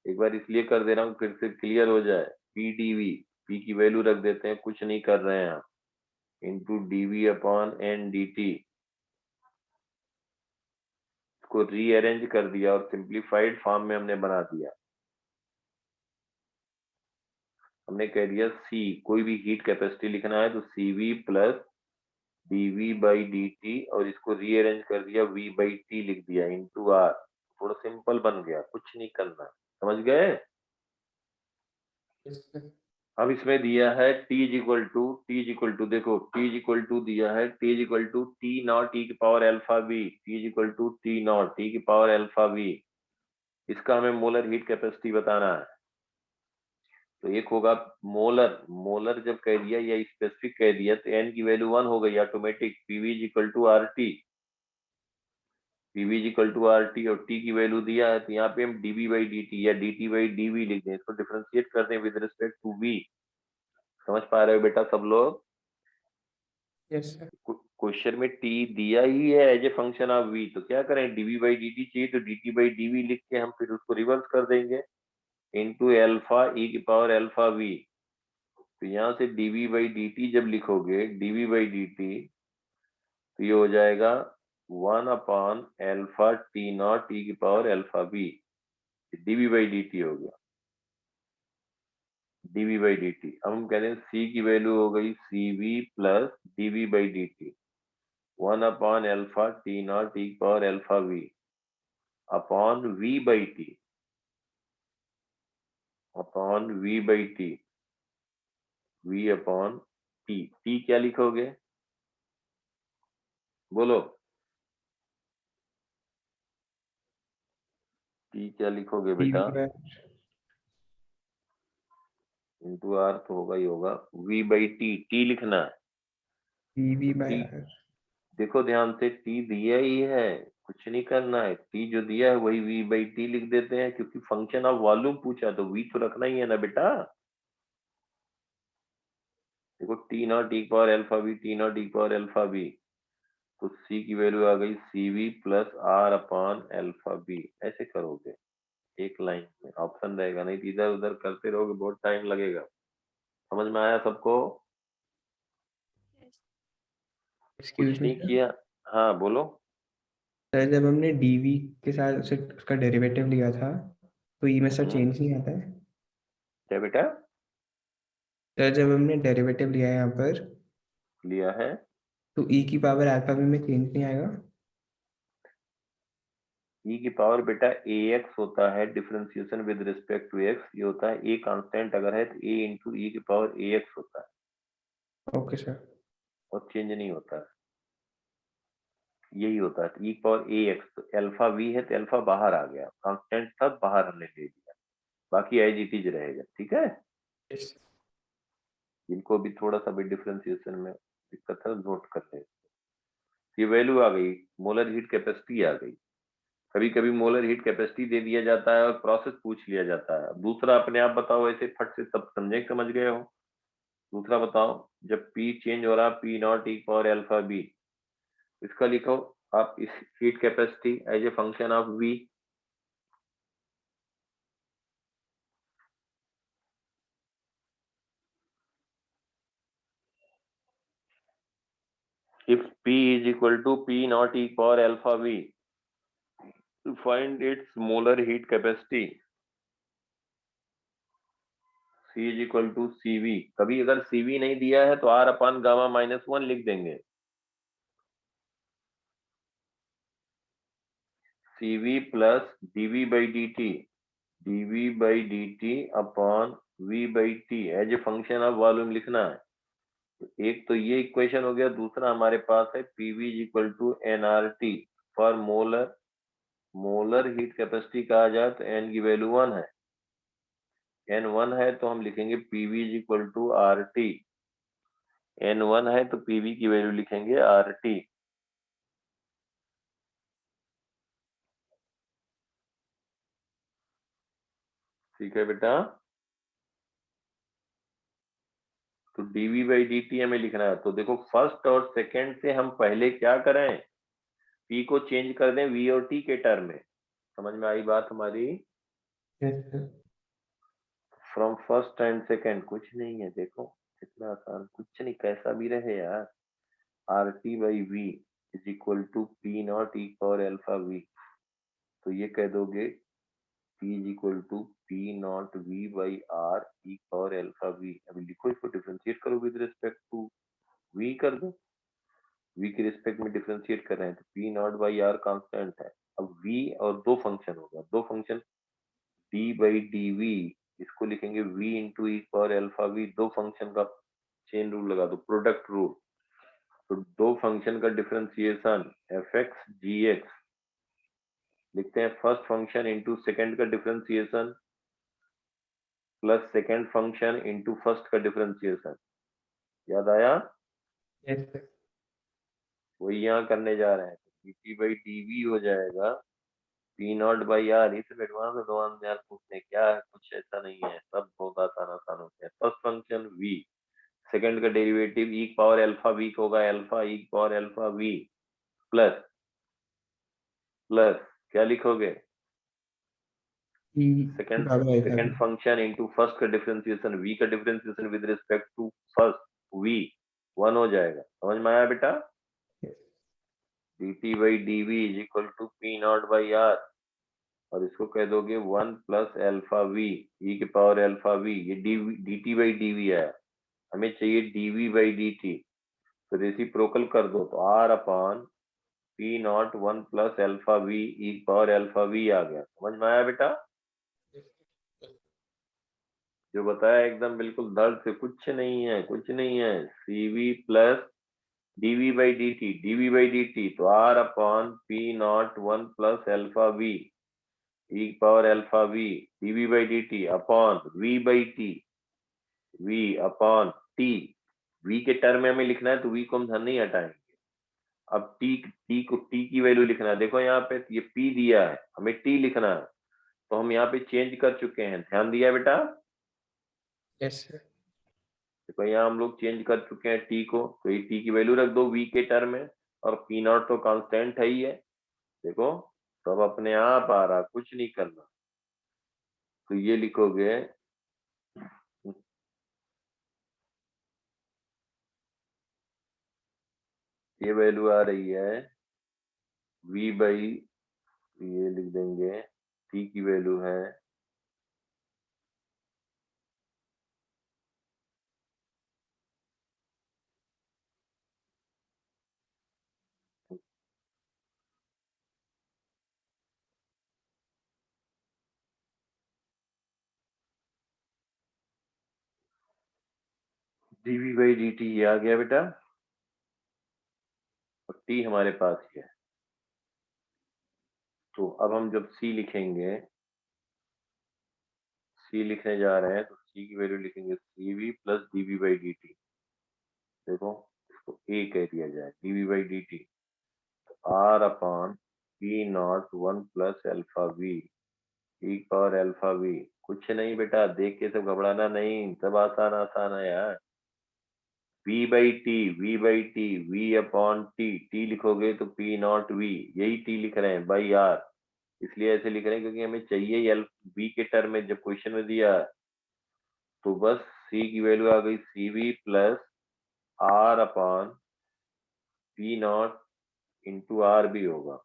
एक बार इसलिए कर दे रहा हूँ फिर से क्लियर हो जाए। PdV, P की वैल्यू रख देते हैं, कुछ नहीं कर रहे हैं, इंटू dV अपॉन NDT, इसको रीअरेंज कर दिया और सिंप्लीफाइड फॉर्म में हमने बना दिया। हमने कह दिया C, कोई भी हीट कैपेसिटी लिखना है तो CV plus dV by dt, और इसको रीअरेंज कर दिया V बाई T लिख दिया इंटू R। थोड़ा सिंपल बन गया, कुछ नहीं करना, समझ गए? अब इसमें दिया है T इज इक्वल टू, देखो T इज इक्वल टू दिया है, T is equal to T naught e की power alpha v, T is equal to T naught e की पावर अल्फा v। इसका हमें मोलर हीट कैपेसिटी बताना है, तो एक होगा मोलर जब कह दिया या स्पेसिफिक कह दिया तो n की वैल्यू 1 हो गई automatic, PV is equal to RT, PV is equal to RT, और T की वैल्यू दिया है तो यहाँ पे हम dV बाई dt या dt बाई dV लिख दें, इसको डिफरेंशिएट कर दें विद रिस्पेक्ट टू V। समझ पा रहे हो बेटा सब लोग? Yes sir. क्वेश्चन में T दिया ही है as a function of V, तो क्या करें, dV बाई dt चाहिए तो dt बाई dV लिख के हम फिर उसको रिवर्स कर देंगे इंटू अल्फा e की पावर अल्फा v। तो यहाँ से dV बाई dt जब लिखोगे dV बाई dt, तो ये हो जाएगा 1 अल्फा टी नॉट ई की power alpha V DV by D T हो गया, डीवी बाई डी टी। अब हम कह रहे हैं सी की वैल्यू हो गई C V plus dV by D T, 1 alpha T naught ई की power alpha V upon V by T, upon V by T, V upon T. T क्या लिखोगे, बोलो टी क्या लिखोगे बेटा? इंटू आर तो होगा ही होगा, वी बाई टी, टी लिखना है। TV by T R. देखो ध्यान से, टी दिया ही है, कुछ नहीं करना है, टी जो दिया है वही वी बाई टी लिख देते हैं, क्योंकि फंक्शन ऑफ वॉल्यूम पूछा तो वी तो रखना ही है ना बेटा। देखो टी नॉट ई power alpha B, T naught ई पावर अल्फा बी, तो सी की वैल्यू आ गई C V plus R upon alpha B. ऐसे करोगे एक लाइन में, ऑप्शन रहेगा, नहीं तो इधर उधर करते रहोगे बहुत टाइम लगेगा। समझ में आया सबको? कुछ एक्सक्यूज मी नहीं सर। किया? हाँ बोलो। सर जब हमने डीवी के साथ उसे उसका डेरिवेटिव लिया था तो ई में सर हम्म, चेंज नहीं आता है? क्या बेटा सर जब हमने डेरिवेटिव लिया है यहाँ पर लिया है? तो ई की पावर अल्फा बी में चेंज नहीं आएगा? ई की पावर बेटा ए एक्स होता है, differentiation with respect to X, ये होता है ए कांस्टेंट अगर है तो ए इंटू ई की पावर ए एक्स होता है, ओके सर। और चेंज नहीं होता है, यही होता है। ई की पावर ए एक्स, तो अल्फा वी है तो अल्फा बाहर आ गया, कांस्टेंट था बाहर हमने ले लिया, बाकी एज इट इज रहेगा। ठीक है, यस। जिनको भी थोड़ा सा भी डिफरेंशिएशन में दिक्कत है नोट कर ले। ये वैल्यू आ गई, मोलर हीट कैपेसिटी आ गई। कभी कभी मोलर हीट कैपेसिटी दे दिया जाता है और प्रोसेस पूछ लिया जाता है। दूसरा अपने आप बताओ, ऐसे फट से सब समझे, समझ गए हो? दूसरा बताओ, जब P चेंज हो रहा P नॉट ई पावर अल्फा बी, इसका लिखो आप इस heat capacity as a function of V। If P is equal to P not e power alpha V, to find its molar heat capacity, C is equal to CV। कभी अगर CV नहीं दिया है तो R अपन gamma -1 लिख देंगे। CV plus dV by dt, dV by dt upon V by t as a function of volume लिखना है। तो एक तो ये इक्वेशन हो गया, दूसरा हमारे पास है PV is equal to nRT for molar. Molar heat capacity कहा जाए तो n की वैल्यू 1 है, n 1 है तो हम लिखेंगे PV is equal to RT, n 1 है तो PV की वैल्यू लिखेंगे RT। ठीक है बेटा, तो dV बाई dt हमें लिखना है। तो देखो फर्स्ट और सेकंड से हम पहले क्या करें, P को चेंज कर दें V और T के टर्म में। समझ में आई बात हमारी? Yes sir. From first and second कुछ नहीं है, देखो कितना आसान, कुछ नहीं, कैसा भी रहे यार। R T by V is equal to P naught E power alpha V, तो ये कह दोगे P is equal to P naught V by R E power alpha V. अभी लिखो, इसको डिफरेंशिएट करो विद रिस्पेक्ट टू V कर दो, V के रिस्पेक्ट में डिफरेंशिएट कर रहे हैं तो P naught by R constant है। अब V और दो फंक्शन होगा, दो function d by D V, इसको लिखेंगे v into E power alpha V. दो फंक्शन का चेन रूल लगा दो, प्रोडक्ट रूल। तो दो फंक्शन का differentiation F X G X लिखते हैं, फर्स्ट फंक्शन इंटू सेकेंड का differentiation plus second function into first का डिफरेंशिएशन। याद आया? Yes sir. वही यहाँ करने जा रहे हैं। तो dt बाई डी हो जाएगा पी नॉट बाई आर। ये सब एडवांस एडवांस यार पूछने क्या है, कुछ ऐसा नहीं है, सब बहुत आसान आसान होते हैं। फर्स्ट फंक्शन v, सेकंड का derivative e power alpha V होगा, alpha e power alpha V plus plus क्या लिखोगे, ई की second power alpha second B. Function into first का डिफरेंशिएशन, v का differentiation with respect to first v 1 हो जाएगा। समझ में आया बेटा? dt by dv is equal to P naught by R, और इसको कह दोगे 1 प्लस एल्फा वी ई के पावर एल्फा वी, ये dt बाई dv है, हमें चाहिए dv बाई dt, तो रेसिप्रोकल कर दो तो r upon P naught 1 plus alpha V ई के पावर एल्फा वी आ गया। समझ में आया बेटा? जो बताया एकदम बिल्कुल दर्द से, कुछ नहीं है, कुछ नहीं है। cv plus dv by dt तो r upon P naught 1 plus alpha V E power alpha V dv by dt upon v by t, v upon t, v के टर्म में हमें लिखना है तो v को हम धन नहीं हटाएंगे। अब t को t की वैल्यू लिखना है, देखो यहाँ पे ये p दिया है, हमें t लिखना है, तो हम यहाँ पे चेंज कर चुके हैं, ध्यान दिया बेटा? Yes sir. देखो यहाँ हम लोग चेंज कर चुके हैं t को, तो ये t की वैल्यू रख दो v के टर्म में, और p नॉट तो कांस्टेंट है ही है, देखो तो अब अपने आप आ रहा, कुछ नहीं करना। तो ये लिखोगे, ये वैल्यू आ रही है v बाई, ये लिख देंगे t की वैल्यू है dv बाई dt, ये आ गया बेटा, और t हमारे पास ही है। तो अब हम जब c लिखेंगे, c लिखने जा रहे हैं तो c की वैल्यू लिखेंगे cv plus dv by dt, देखो इसको a कह दिया जाए, dv by dt r upon p not 1 plus alpha v E power alpha v, कुछ नहीं बेटा, देख के सब घबराना नहीं, सब आसान आसान है यार। v by T, v upon T लिखोगे तो p नॉट v, यही t लिख रहे हैं बाई r, इसलिए ऐसे लिख रहे हैं क्योंकि हमें चाहिए एल v के टर्म में, जब क्वेश्चन में दिया है तो बस c की वैल्यू आ गई cv plus r upon p not into r भी होगा,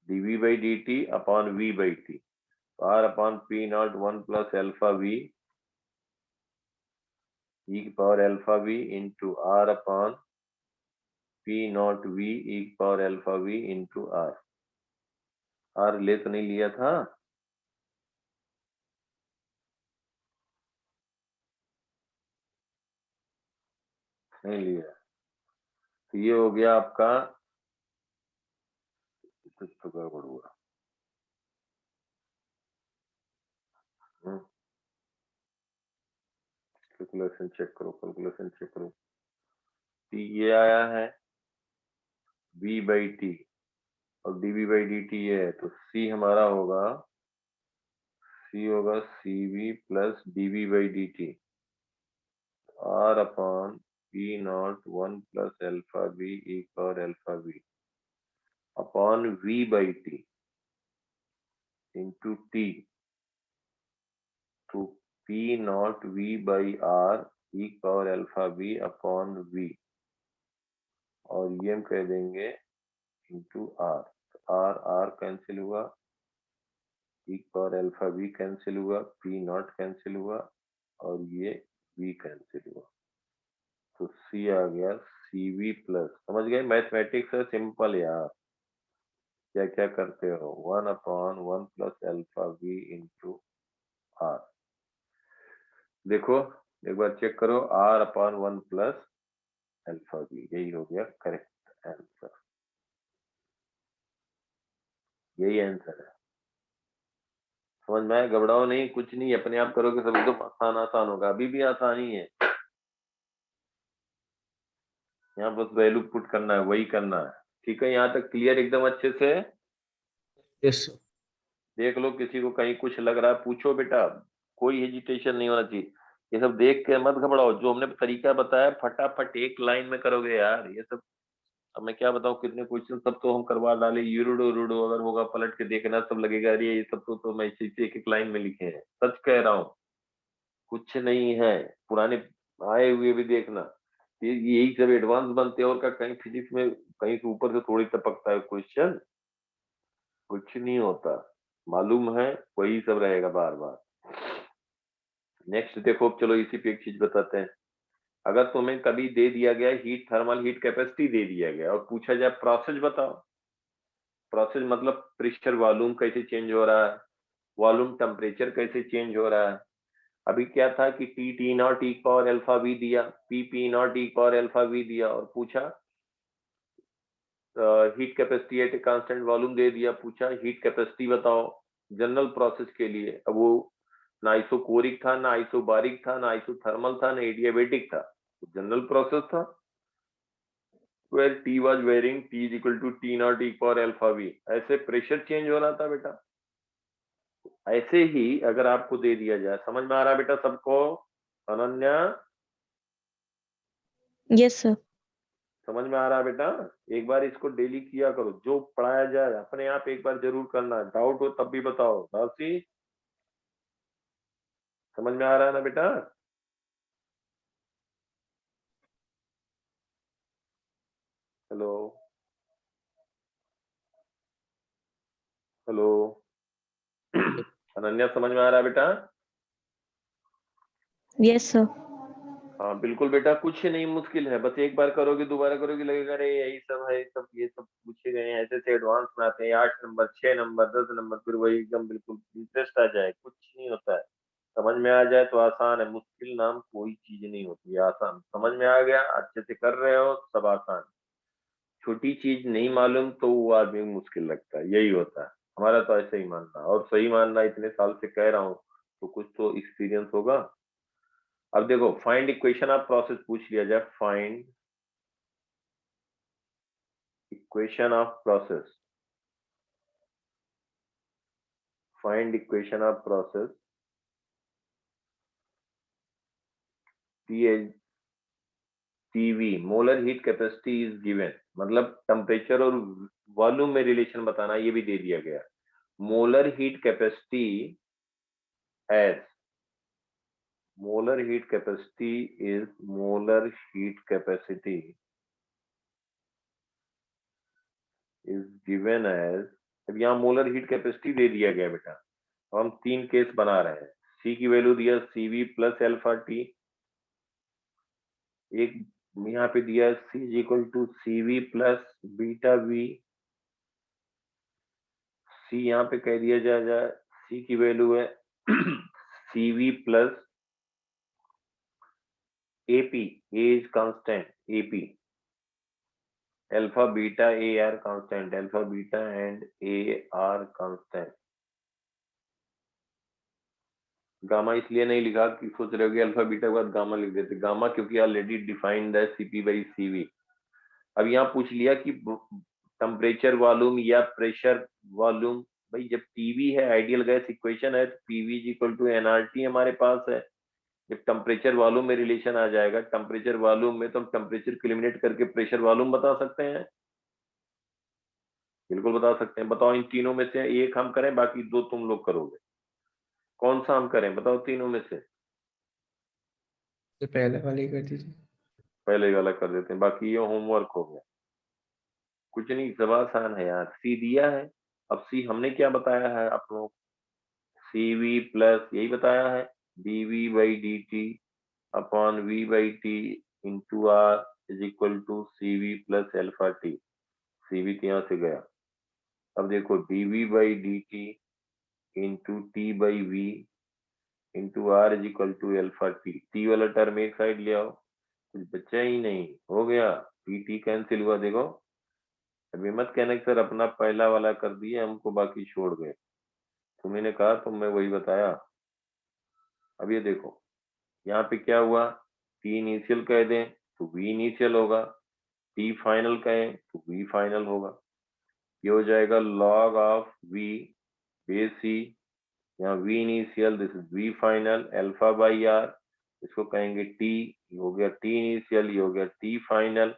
dv by dt upon v by T, r upon p not 1 plus alpha v ई की power alpha v into r upon p not v ई की power alpha v into r ले तो नहीं लिया था? नहीं लिया, तो ये हो गया आपका, कुछ तो गड़बड़ हुआ। कैलकुलेशन चेक करो, कैलकुलेशन चेक करो, t ये आया है v बाई टी और dv बाई dt ये है, तो c हमारा होगा, c होगा cv plus dv by dt r upon p not 1 plus alpha v E power alpha v upon v by T into t, तो p not v by r E power alpha v upon v, और ये हम कह देंगे into r, r r cancel हुआ, ई power alpha v cancel हुआ, p not cancel हुआ, और ये v कैंसिल हुआ, तो c आ गया cv प्लस, समझ गए? मैथमेटिक्स है सिंपल यार, क्या क्या करते हो, 1 upon 1 plus alpha v into r, देखो एक बार चेक करो, r upon 1 plus alpha v, यही हो गया करेक्ट आंसर, यही आंसर है। समझ में आया? घबराओ नहीं, कुछ नहीं, अपने आप करोगे सब एकदम आसान आसान होगा, अभी भी आसानी है, यहाँ बस वैल्यू पुट करना है, वही करना है। ठीक है, यहाँ तक क्लियर एकदम अच्छे से? Yes sir. देख लो, किसी को कहीं कुछ लग रहा है पूछो बेटा, कोई हेजिटेशन नहीं होना चाहिए, ये सब देख के मत घबराओ, जो हमने तरीका बताया फटाफट एक लाइन में करोगे यार, ये सब अब मैं क्या बताऊं, कितने क्वेश्चन सब तो हम करवा डाले, यूरोडो रूडो अगर होगा पलट के देखना, सब लगेगा अरे ये सब तो मैं इसी से एक एक लाइन में लिखे हैं, सच कह रहा हूँ, कुछ नहीं है। पुराने आए हुए भी देखना, ये यही सब एडवांस बनते हैं और का कहीं फिजिक्स में कहीं से ऊपर से थोड़ी टपकता है क्वेश्चन, कुछ नहीं होता, मालूम है वही सब रहेगा बार बार। नेक्स्ट देखो, चलो इसी पे एक चीज बताते हैं। अगर तुम्हें कभी दे दिया गया हीट थर्मल हीट कैपेसिटी दे दिया गया और पूछा जाए प्रोसेस बताओ, प्रोसेस मतलब प्रेशर वॉल्यूम कैसे चेंज हो रहा है, वॉल्यूम टेम्परेचर कैसे चेंज हो रहा है। अभी क्या था कि टी टी नॉट ई पावर अल्फा वी दिया, पी पी नॉट ई पावर अल्फा वी दिया और पूछा heat capacity at constant volume दे दिया, पूछा हीट कैपेसिटी बताओ जनरल प्रोसेस के लिए। अब वो ना आइसोकोरिक था, ना आइसोबारिक था, ना आइसोथर्मल था, ना एडियाबेटिक था, जनरल प्रोसेस था where T was varying, T is equal to T naught e power alpha v, ऐसे प्रेशर चेंज हो रहा था बेटा। ऐसे ही अगर आपको दे दिया जाए, समझ में आ रहा है बेटा सबको? Ananya Yes, sir. समझ में आ रहा है बेटा? एक बार इसको डेली किया करो, जो पढ़ाया जाए अपने आप एक बार जरूर करना, डाउट हो तब भी बताओ। दासी समझ में आ रहा है ना बेटा? हेलो हेलो अनन्या समझ में आ रहा है बेटा? Yes, sir. हाँ बिल्कुल बेटा, कुछ नहीं मुश्किल है, बस एक बार करोगे दोबारा करोगे लगेगा अरे यही सब है, सब ये सब पूछे गए हैं, ऐसे से एडवांस में आते हैं 8 नंबर 6 नंबर 10 नंबर, फिर वही एकदम बिल्कुल इंटरेस्ट आ जाए, कुछ नहीं होता है। समझ में आ जाए तो आसान है, मुश्किल नाम कोई चीज नहीं होती है, आसान। समझ में आ गया, अच्छे से कर रहे हो, सब आसान। छोटी चीज नहीं मालूम तो वो आदमी को मुश्किल लगता है, यही होता है। हमारा तो ऐसे ही मानना और सही मानना, इतने साल से कह रहा हूँ तो कुछ तो एक्सपीरियंस होगा। अब देखो, फाइंड इक्वेशन ऑफ प्रोसेस पूछ लिया जाए, find equation of process, find equation of process PV molar heat capacity is given, मतलब टेम्परेचर और वॉल्यूम में रिलेशन बताना, ये भी दे दिया गया। Molar heat capacity as molar heat capacity is molar heat capacity is given as, अब यहाँ मोलर हीट कैपेसिटी दे दिया गया बेटा, तो हम तीन केस बना रहे हैं। सी की वैल्यू दिया सीवी प्लस एल्फा टी, एक यहाँ पे दिया C is equal to CV plus beta V, C यहाँ पे कह दिया जाए सी की वैल्यू है CV plus AP, A is constant AP, alpha beta A are constant, alpha beta and A are constant. Gamma इसलिए नहीं लिखा कि सोच रहे हो कि अल्फा बीटा के बाद गामा लिख देते, गामा क्योंकि ऑलरेडी डिफाइंड है सीपी बाई सीवी। अब यहाँ पूछ लिया कि टेम्परेचर वॉल्यूम या प्रेशर वॉल्यूम, भाई जब पीवी है, आइडियल गैस इक्वेशन है, तो PV is equal to NRT हमारे पास है। जब टेम्परेचर वॉल्यूम में रिलेशन आ जाएगा, टेम्परेचर वॉल्यूम में, तो हम टेम्परेचर को एलिमिनेट करके प्रेशर वॉल्यूम बता सकते हैं, बिल्कुल बता सकते हैं। बताओ इन तीनों में से एक हम करें, बाकी दो तुम लोग करोगे, कौन सा हम करें बताओ तीनों में से? तो पहले वाले ही कर दीजिए। पहले वाला कर देते हैं, बाकी ये होमवर्क हो गया। कुछ नहीं, सब आसान है यार, सी दिया है। अब सी हमने क्या बताया है आप लोग, सी वी प्लस यही बताया है, D V by D T upon V by T into R is equal to C V plus alpha T. C V यहाँ से गया। अब देखो D V by D T into T by V into R is equal to alpha T, T वाला term एक side ले आओ, कुछ बचा ही नहीं, हो गया, टी टी कैंसिल हुआ। देखो अभी मत कहना कि सर अपना पहला वाला कर दिए हमको बाकी छोड़ गए, तुम्हें कहा तो मैं वही बताया। अब ये देखो यहाँ पे क्या हुआ, टी इनिशियल कह दें तो वी इनिशियल होगा, टी फाइनल कहें तो वी फाइनल होगा। ये हो जाएगा log of V base C, यहाँ V initial this is V final alpha by R, इसको कहेंगे टी, ये हो गया टी इनिशियल, ये हो गया T final,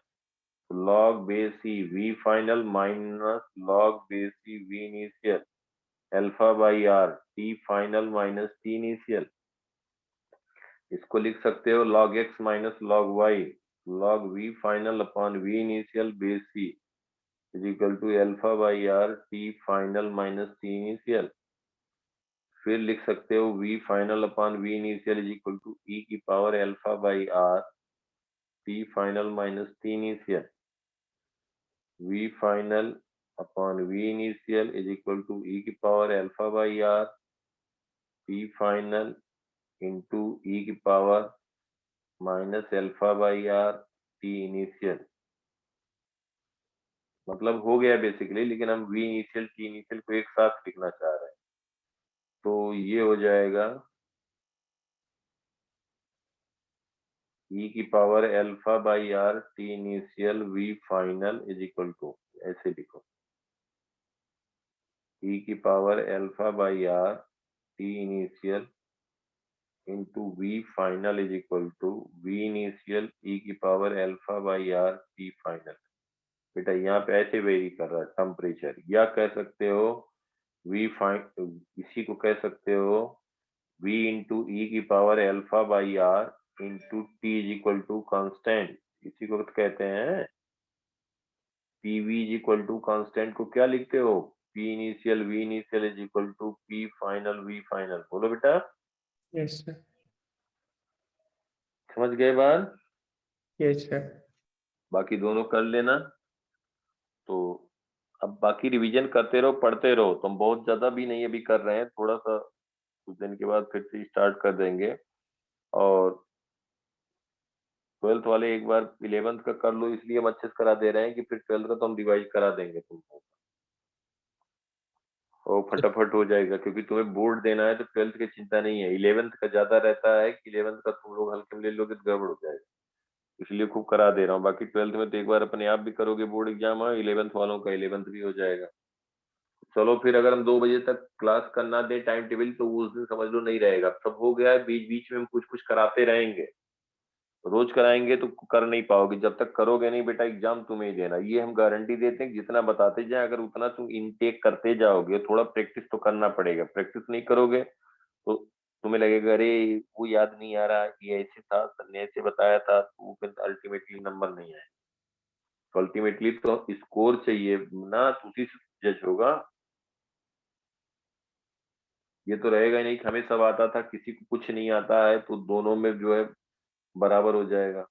log base C V final minus log base C V initial alpha by R T final minus T initial. इसको लिख सकते हो log x minus log y log v final upon v initial base c is equal to alpha by R T final minus T initial. फिर लिख सकते हो v final upon v initial is equal to e की power alpha by R T final minus T initial. v final upon v initial is equal to e की power alpha by R T final into e की power minus alpha by R T initial. मतलब हो गया basically, लेकिन हम v initial T initial को एक साथ लिखना चाह रहे हैं, तो ये हो जाएगा e की power alpha by R T initial v final is equal to, ऐसे लिखो, e की power alpha by R T initial into v final is equal to v initial e की power alpha by R T final. बेटा यहाँ पे ऐसे very कर रहा है टेम्परेचर, या कह सकते हो v फाइन, इसी को कह सकते हो v इंटू ई की power alpha by R into T is equal to constant, इसी को कहते हैं PV is equal to constant को क्या लिखते हो, P initial V initial is equal to P final V final. बोलो बेटा, यस सर। समझ गए बात? Yes sir. बाकी दोनों कर लेना। तो अब बाकी रिवीजन करते रहो, पढ़ते रहो, तुम बहुत ज्यादा भी नहीं अभी कर रहे हैं, थोड़ा सा कुछ दिन के बाद फिर से स्टार्ट कर देंगे। और 12th वाले एक बार 11th का कर लो, इसलिए हम अच्छे से करा दे रहे हैं कि फिर 12th का तो हम रिवाइज करा देंगे तुमको, और फटाफट हो जाएगा, क्योंकि तुम्हें बोर्ड देना है तो 12th की चिंता नहीं है। 11th का ज्यादा रहता है कि 11th का तुम लोग हल्के में ले लोगे तो गड़बड़ हो जाएगा, इसलिए खूब करा दे रहा हूँ। बाकी 12th में तो एक बार अपने आप भी करोगे बोर्ड एग्जाम, 11th वालों का 11th भी हो जाएगा। चलो फिर, अगर हम 2 बजे तक क्लास करना दे टाइम टेबल, तो उस दिन समझ लो नहीं रहेगा। सब हो गया है, बीच बीच में हम कुछ कुछ कराते रहेंगे, रोज कराएंगे तो कर नहीं पाओगे। जब तक करोगे नहीं बेटा, एग्जाम तुम्हें ही देना, ये हम गारंटी देते हैं। जितना बताते जाए, अगर उतना तुम इनटेक करते जाओगे, थोड़ा प्रैक्टिस तो करना पड़ेगा। प्रैक्टिस नहीं करोगे तो तुम्हें लगेगा अरे वो याद नहीं आ रहा, ये ऐसे था, सर ने ऐसे बताया था, तो फिर अल्टीमेटली नंबर नहीं आए। तो अल्टीमेटली तो स्कोर चाहिए ना, तो उसी से जज होगा। ये तो रहेगा ही नहीं कि हमें सब आता था, किसी को कुछ नहीं आता है, तो दोनों में जो है बराबर हो जाएगा।